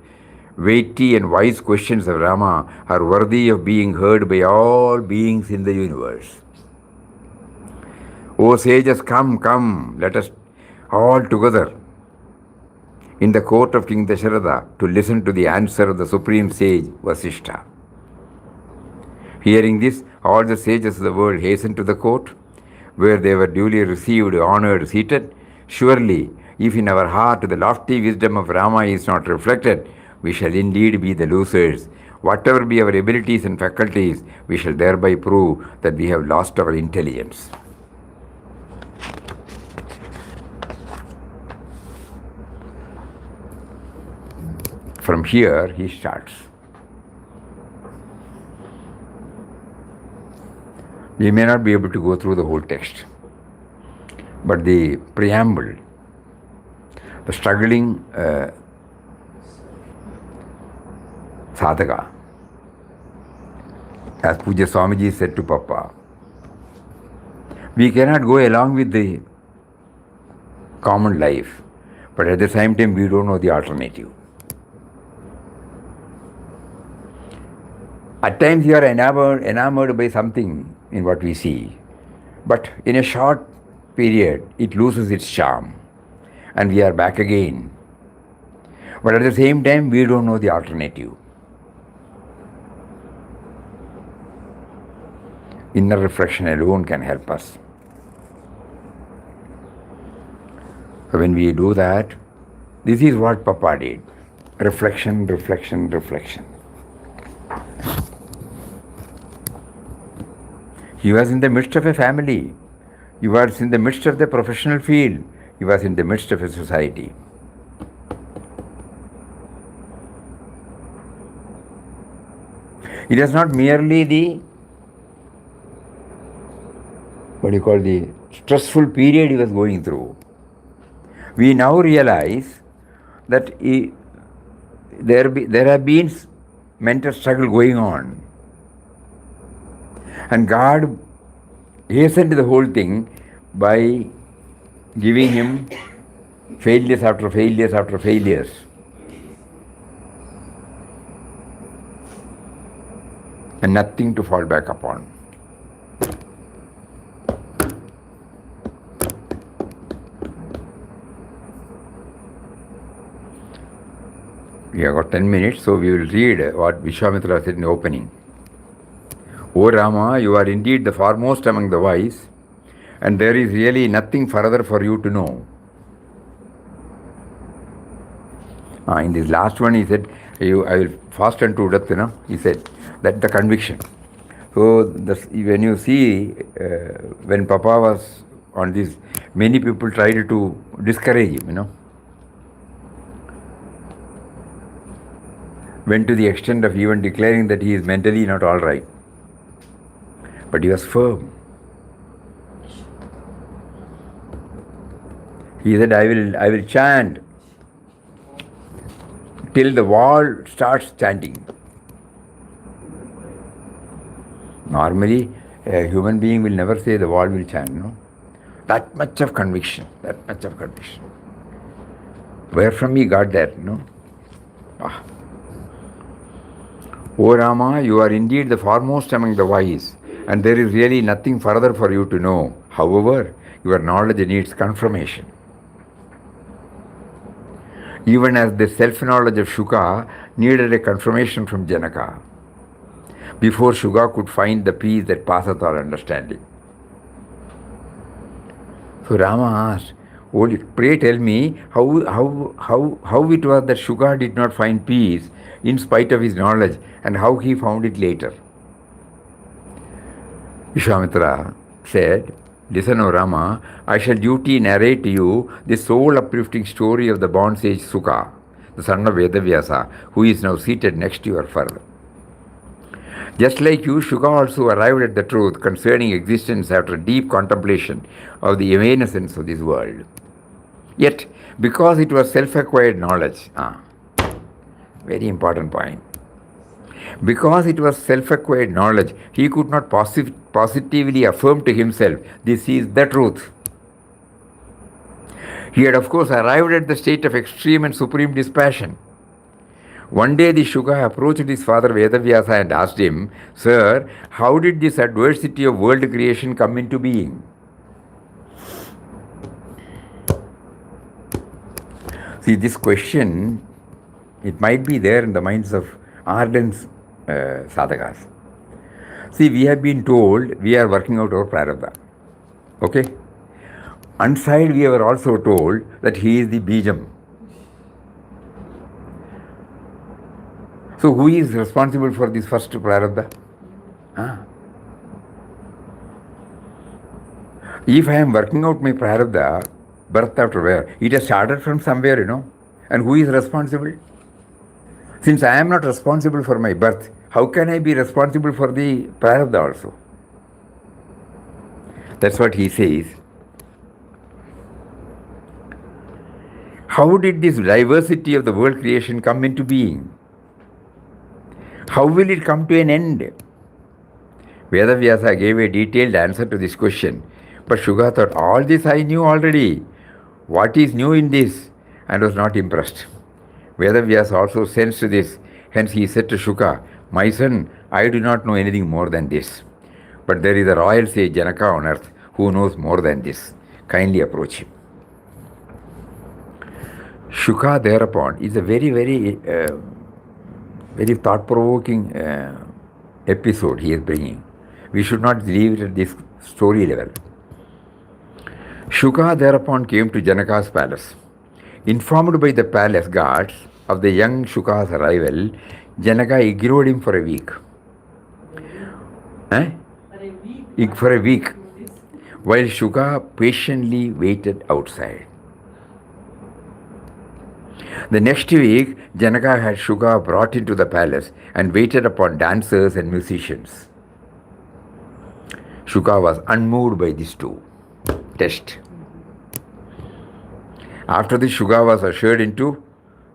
weighty and wise questions of Rama are worthy of being heard by all beings in the universe." O sages, come, come, let us all together in the court of King Dasharatha to listen to the answer of the supreme sage Vasishtha. Hearing this, all the sages of the world hastened to the court, where they were duly received, honored, seated. Surely, if in our heart the lofty wisdom of Rama is not reflected, we shall indeed be the losers. Whatever be our abilities and faculties, we shall thereby prove that we have lost our intelligence. From here, he starts. We may not be able to go through the whole text, but the preamble, the struggling sadhaka. As Puja Swamiji said to Papa, we cannot go along with the common life, but at the same time we don't know the alternative. At times you are enamored by something in what we see, but in a short period it loses its charm and we are back again. But at the same time we don't know the alternative. Inner reflection alone can help us. So when we do that, this is what Papa did. Reflection, reflection, reflection. He was in the midst of a family. He was in the midst of the professional field. He was in the midst of a society. It is not merely the stressful period he was going through. We now realize that there have been mental struggle going on. And God hastened the whole thing by giving him failures after failures after failures. And nothing to fall back upon. We have got 10 minutes, so we will read what Vishwamitra said in the opening. O Rama, you are indeed the foremost among the wise, and there is really nothing further for you to know. In this last one, he said, I will fast unto death, he said, that's the conviction. So, when you see, when Papa was on this, many people tried to discourage him, went to the extent of even declaring that he is mentally not all right. But he was firm. He said, I will chant till the wall starts chanting. Normally, a human being will never say the wall will chant, That much of conviction, Where from he got that, O Rama, you are indeed the foremost among the wise, and there is really nothing further for you to know. However, your knowledge needs confirmation. Even as the self-knowledge of Shuka needed a confirmation from Janaka, before Shuka could find the peace that passeth all understanding. So Rama asked, pray tell me how it was that Shuka did not find peace in spite of his knowledge, and how he found it later. Vishwamitra said, listen, O Rama, I shall duty narrate to you the soul uplifting story of the born sage Sukha, the son of Vedavyasa, who is now seated next to your father. Just like you, Shuka also arrived at the truth concerning existence after deep contemplation of the evanescence of this world. Yet, because it was self-acquired knowledge, very important point. Because it was self-acquired knowledge, he could not positively affirm to himself, this is the truth. He had of course arrived at the state of extreme and supreme dispassion. One day the Shuka approached his father Vedavyasa and asked him, Sir, how did this adversity of world creation come into being? See, this question, it might be there in the minds of ardent sadhakas. See, we have been told we are working out our prarabdha. Okay? Inside we were also told that he is the bijam. So who is responsible for this first prarabdha? If I am working out my prarabdha, birth after birth, it has started from somewhere, And who is responsible? Since I am not responsible for my birth, how can I be responsible for the prarabdha also? That's what he says. How did this diversity of the world creation come into being? How will it come to an end? Vedavyasa gave a detailed answer to this question. But Shuka thought, all this I knew already. What is new in this? And was not impressed. Vedavyasa also sensed this. Hence he said to Shuka, my son, I do not know anything more than this. But there is a royal sage Janaka on earth who knows more than this. Kindly approach him. Shuka thereupon is a very thought-provoking episode he is bringing. We should not leave it at this story level. Shuka thereupon came to Janaka's palace. Informed by the palace guards of the young Shuka's arrival, Janaka ignored him for a week. For a week, while Shuka patiently waited outside. The next week, Janaka had Shuka brought into the palace and waited upon dancers and musicians. Shuka was unmoved by these two tests. After this, Shuka was ushered into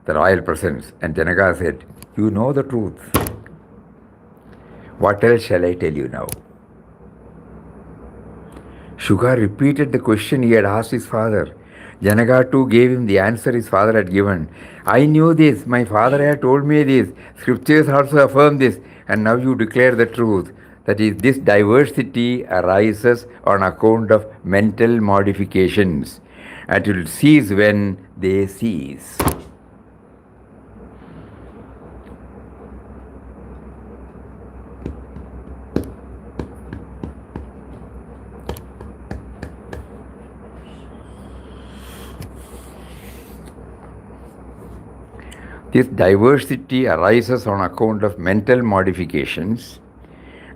the royal presence, and Janaka said, you know the truth. What else shall I tell you now? Shuka repeated the question he had asked his father. Janaka too gave him the answer his father had given. I knew this, my father had told me this, scriptures also affirm this, and now you declare the truth. That is, this diversity arises on account of mental modifications, and it will cease when they cease. This diversity arises on account of mental modifications,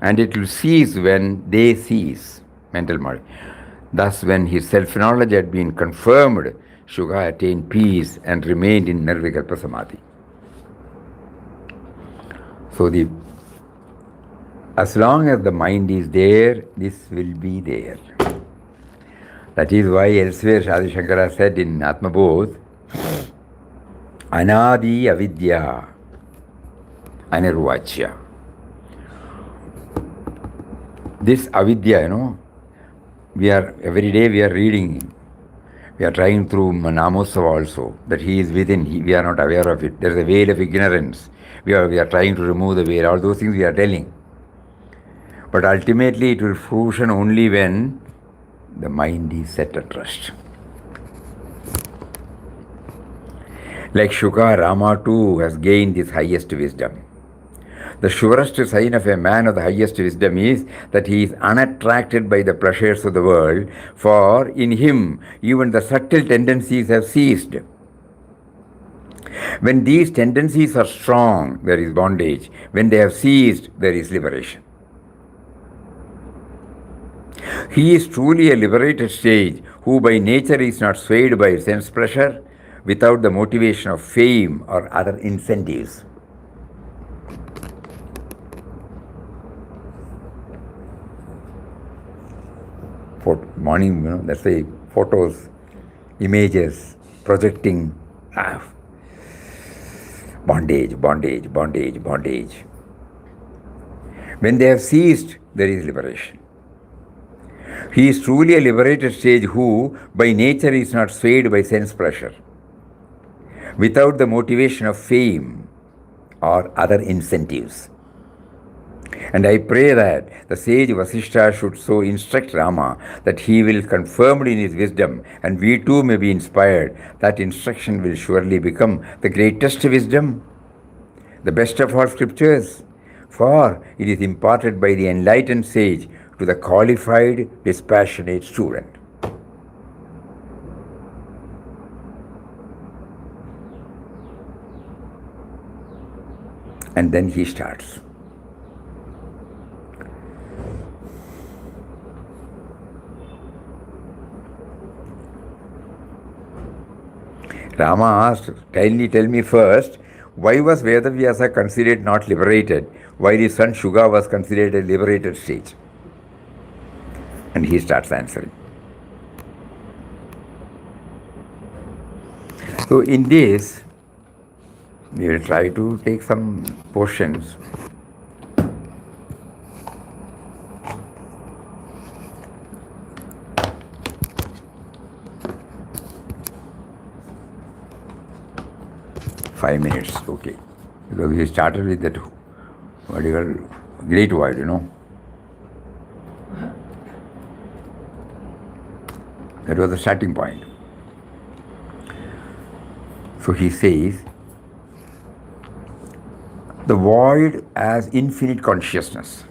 and it will cease when they cease. Thus, when his self-knowledge had been confirmed, Shuka attained peace and remained in Nirvikalpa Samadhi. So, as long as the mind is there, this will be there. That is why elsewhere Adi Shankara said in Atmabodh, Anadi avidya anirvachya. This avidya, every day we are reading, we are trying through Namosava also, that he is within, we are not aware of it. There is a veil of ignorance. We are trying to remove the veil. All those things we are telling. But ultimately it will fruition only when the mind is set at rest. Like Shuka, Rama too has gained this highest wisdom. The surest sign of a man of the highest wisdom is that he is unattracted by the pleasures of the world, for in him even the subtle tendencies have ceased. When these tendencies are strong, there is bondage. When they have ceased, there is liberation. He is truly a liberated sage who by nature is not swayed by sense pleasure without the motivation of fame or other incentives. For morning, let's say photos, images, projecting, bondage. When they have ceased, there is liberation. He is truly a liberated sage who, by nature, is not swayed by sense pleasure, without the motivation of fame or other incentives. And I pray that the sage Vasishtha should so instruct Rama that he will confirmed in his wisdom, and we too may be inspired. That instruction will surely become the greatest wisdom, the best of all scriptures, for it is imparted by the enlightened sage to the qualified, dispassionate student. And then he starts. Rama asked, kindly tell me first, why was Vedavyasa considered not liberated, while his son Shuka was considered a liberated sage? And he starts answering. So in this, we will try to take some portions 5 minutes, okay. Because we started with that, what do you call, great void, That was the starting point. So he says, the void as infinite consciousness.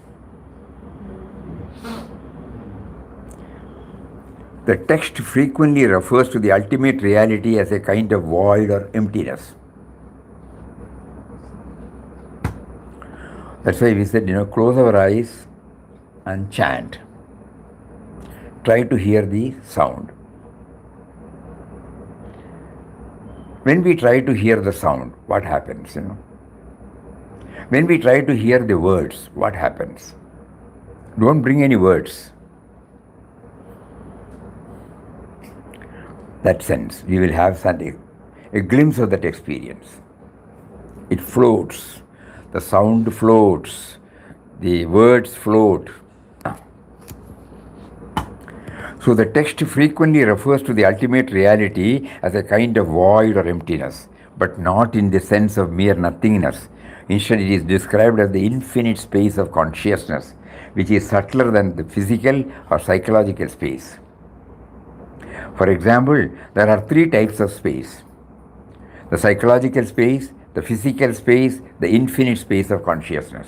The text frequently refers to the ultimate reality as a kind of void or emptiness. That's why we said, close our eyes and chant. Try to hear the sound. When we try to hear the sound, what happens, When we try to hear the words, what happens? Don't bring any words. That sense, we will have a glimpse of that experience. It floats. The sound floats. The words float. So the text frequently refers to the ultimate reality as a kind of void or emptiness, but not in the sense of mere nothingness. Instead, it is described as the infinite space of consciousness, which is subtler than the physical or psychological space. For example, there are 3 types of space: the psychological space, the physical space, the infinite space of consciousness.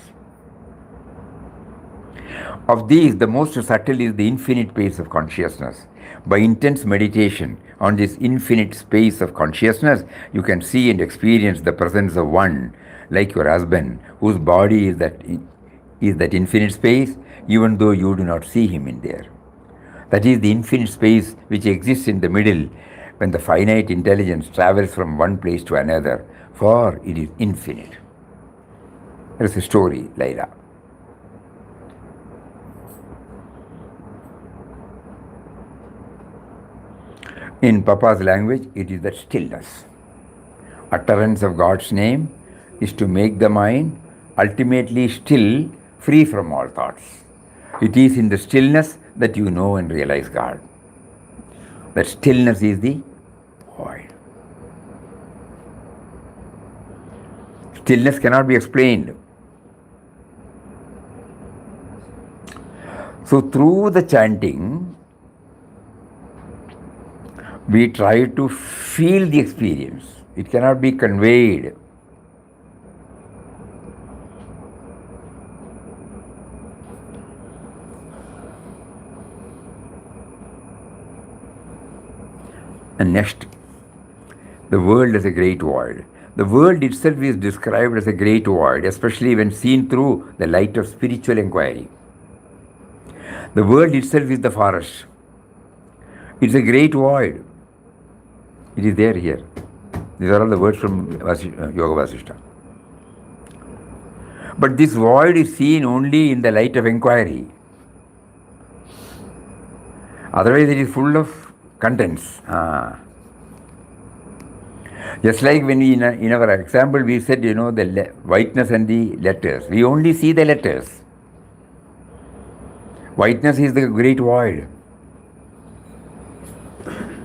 Of these, the most subtle is the infinite space of consciousness. By intense meditation on this infinite space of consciousness, you can see and experience the presence of one, like your husband, whose body is that infinite space, even though you do not see him in there. That is the infinite space which exists in the middle when the finite intelligence travels from one place to another, for it is infinite. There is a story, Laila. In Papa's language, it is that stillness. Utterance of God's name is to make the mind ultimately still, free from all thoughts. It is in the stillness that you know and realize God. That stillness is the void. Stillness cannot be explained. So through the chanting, we try to feel the experience. It cannot be conveyed. And next, the world as a great void. The world itself is described as a great void, especially when seen through the light of spiritual inquiry. The world itself is the forest. It's a great void. It is there here. These are all the words from Yoga Vasishta. But this void is seen only in the light of inquiry. Otherwise, it is full of contents. Just like when we, in our example, we said, the whiteness and the letters. We only see the letters. Whiteness is the great void.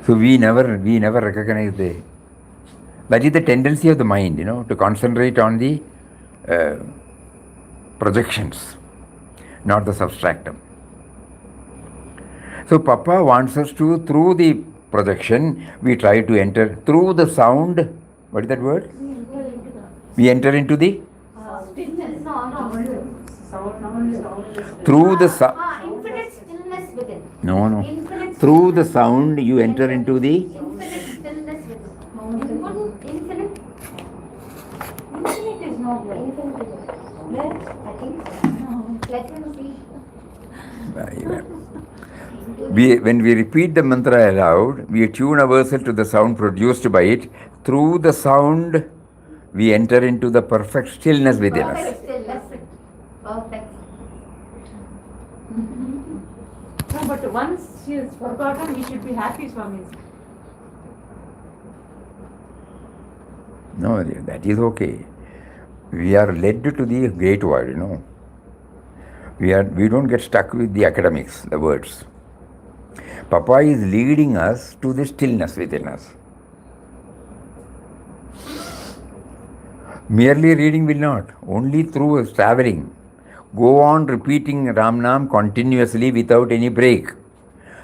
So we never recognize that is the tendency of the mind, to concentrate on the projections, not the substractum. So Papa wants us to, through the projection, we try to enter through the sound. What is that word? We enter into the through the sound. Infinite stillness within. No. Infinite Through the sound, you enter into the infinite stillness within. Infinite. Infinite is not there. Infinite is there. I think. Let him see. When we repeat the mantra aloud, we attune ourselves to the sound produced by it. Through the sound, we enter into the perfect stillness within us. Perfect stillness. Perfect. No, but once she is forgotten, we should be happy, Swami. No, that is okay. We are led to the great void, We don't get stuck with the academics, the words. Papa is leading us to the stillness within us. Merely reading will not, only through traveling. Go on repeating Ram Nam continuously without any break.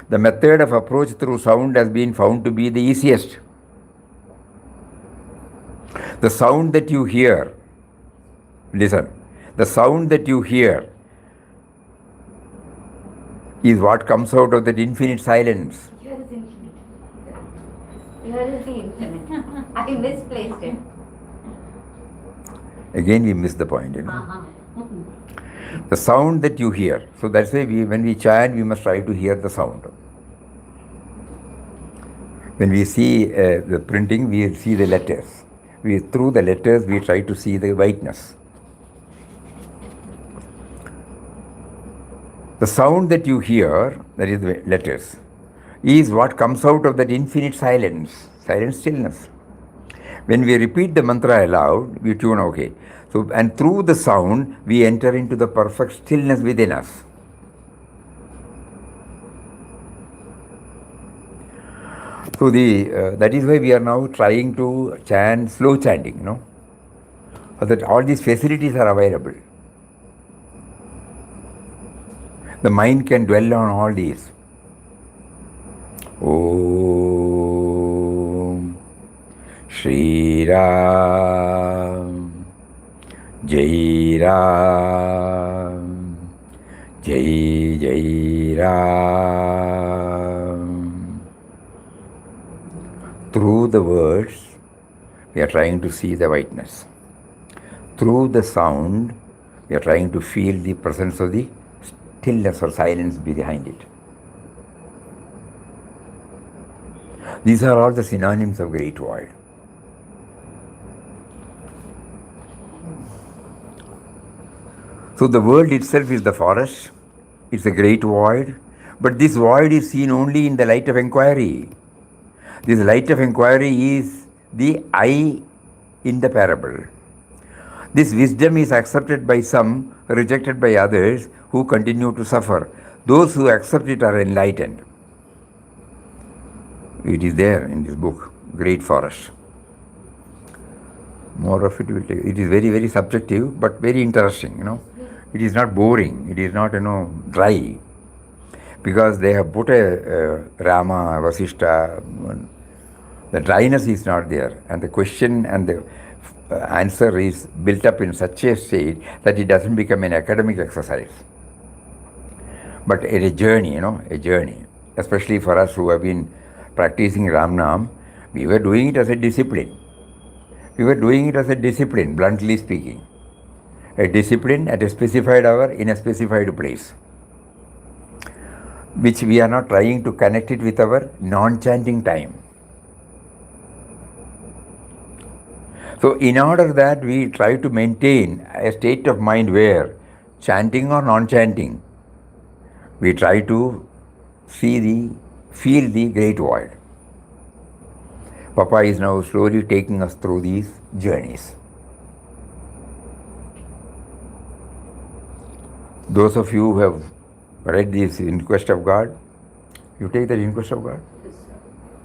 The method of approach through sound has been found to be the easiest. The sound that you hear, listen, the sound that you hear is what comes out of that infinite silence. Here is infinite. Here is the infinite. I misplaced it. Again, we miss the point, The sound that you hear. So that's why when we chant, we must try to hear the sound. When we see the printing, we see the letters. Through the letters, we try to see the whiteness. The sound that you hear, that is the letters, is what comes out of that infinite silence, silent stillness. When we repeat the mantra aloud, we tune, okay. So, and through the sound, we enter into the perfect stillness within us. So that is why we are now trying to chant slow chanting, so that all these facilities are available. The mind can dwell on all these. Om Shri Ram Jai Ram Jai Jai Ram. Through the words, we are trying to see the whiteness. Through the sound, we are trying to feel the presence of the stillness or silence behind it. These are all the synonyms of great void. So the world itself is the forest, it's a great void, but this void is seen only in the light of inquiry. This light of inquiry is the I in the parable. This wisdom is accepted by some, rejected by others who continue to suffer. Those who accept it are enlightened. It is there in this book, Great Forest. More of it will take. It is very, very subjective, but very interesting, It is not boring. It is not, dry. Because they have put a Rama, Vasishta, the dryness is not there. And the question and the answer is built up in such a state that it doesn't become an academic exercise. But a journey, a journey. Especially for us who have been practicing Ram Nam, we were doing it as a discipline. Bluntly speaking. A discipline at a specified hour in a specified place, which we are not trying to connect it with our non-chanting time. So in order that we try to maintain a state of mind where, chanting or non-chanting, we try to feel the great void. Papa is now slowly taking us through these journeys. Those of you who have read this In Quest of God, you take that In Quest of God?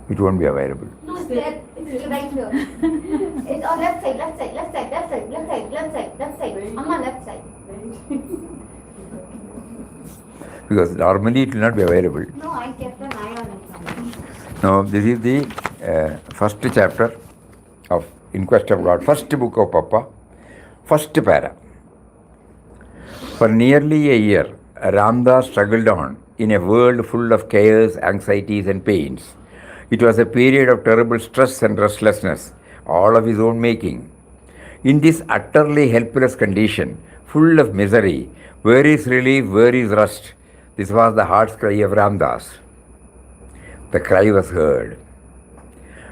It won't be available. No, it's there. It's right here. It's on left side. Amma, left side. Because normally it will not be available. No, I kept an eye on it. Now, this is the first chapter of In Quest of God, first book of Papa, first para. For nearly a year, Ramdas struggled on in a world full of chaos, anxieties and pains. It was a period of terrible stress and restlessness, all of his own making. In this utterly helpless condition, full of misery, where is relief, where is rest? This was the heart's cry of Ramdas. The cry was heard.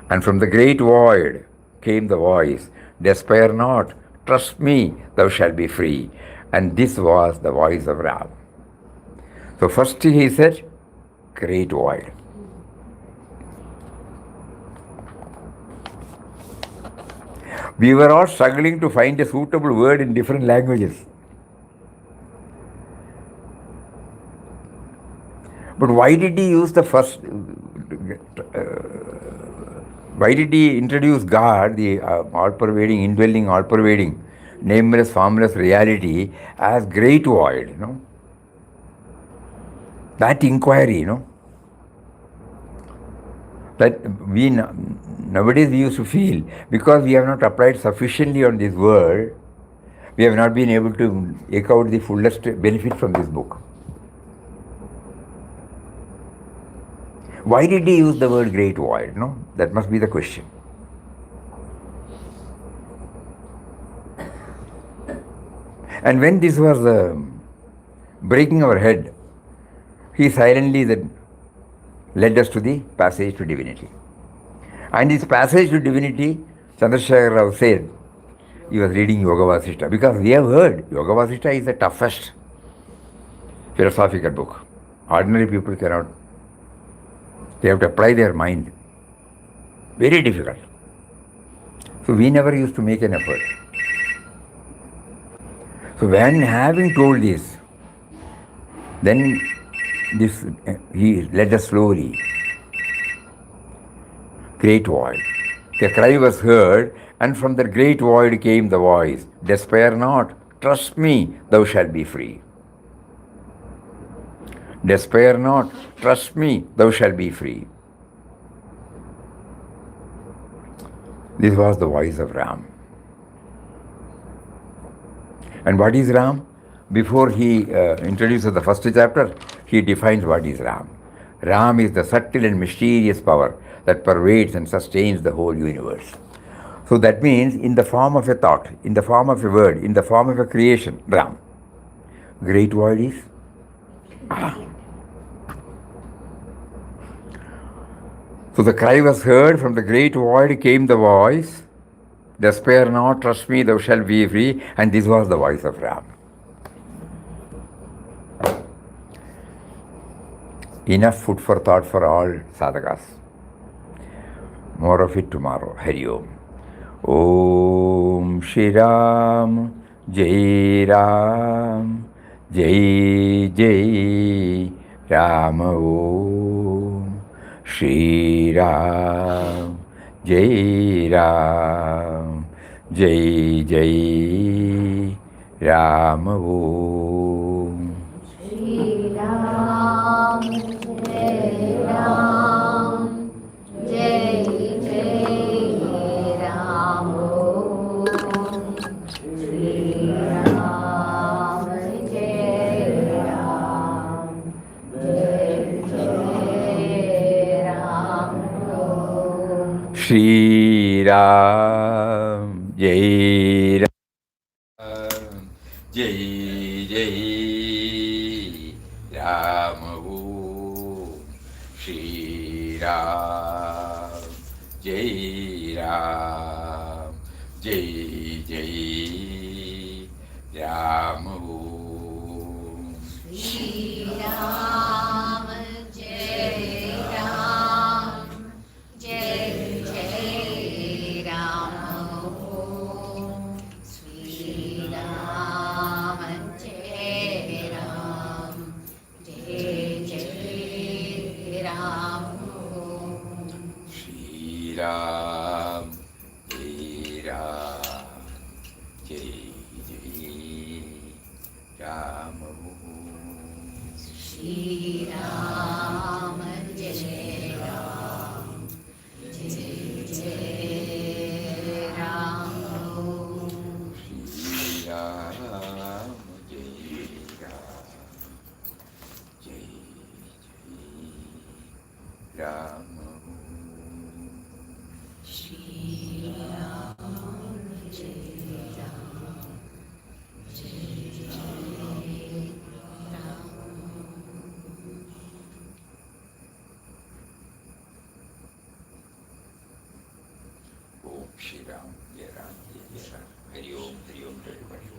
And from the great void came the voice, despair not, trust me, thou shalt be free. And this was the voice of Ram. So first he said, great void. We were all struggling to find a suitable word in different languages. But why did he use the first Why did he introduce God, the all-pervading, indwelling, all-pervading, nameless, formless reality, as great void? That inquiry, that we nowadays we used to feel, because we have not applied sufficiently on this world, we have not been able to take out the fullest benefit from this book. Why did he use the word great void? That must be the question. And when this was breaking our head, he silently then led us to the passage to divinity. And this passage to divinity, Chandrasekhar Rao said, he was reading Yoga Vasishta, because we have heard Yoga Vasishta is the toughest philosophical book. Ordinary people cannot, they have to apply their mind. Very difficult. So we never used to make an effort. So when having told this, then he led us slowly. Great void. The cry was heard, and from the great void came the voice, despair not, trust me, thou shalt be free. Despair not, trust me, thou shalt be free. This was the voice of Ram. And what is Ram? Before he introduces the first chapter, he defines what is Ram. Ram is the subtle and mysterious power that pervades and sustains the whole universe. So that means in the form of a thought, in the form of a word, in the form of a creation, Ram. Great void is So the cry was heard, from the great void came the voice, despair not, trust me, thou shalt be free, and this was the voice of Ram. Enough food for thought for all sadhakas. More of it tomorrow. Hari Om. Om Shri Ram, Jai Ram, Jai Jai Ram Om. Shri Ram, Jai Ram, Jai Jai Ram Om. Shri Ram, Jai Ram, Jai Jai Ram. Shri Ram, Jai Ram, Jai Jai Ram. Shri Ram, Jai Ram, Jai Jai Ram Om. Shri Ram, Jai Ram, Jai Jai Ram Om. Shri Ram, Jai Ram, Jai Jai Ram. Shri Ram, Jai Ram, Jai Jai Ram. Shri Ram, Jai Ram, Jai Jai Ram Om. Shri Ram, Jai Ram, Jai Jai Ram. Shri Ram, Jai Ram, Jai Jai Ram Om. Shri Ram, Jai Ram, Jai Jai Ram. Om Shri Ram, Jai Ram, Jai Jai Ram. Hari Om to everybody.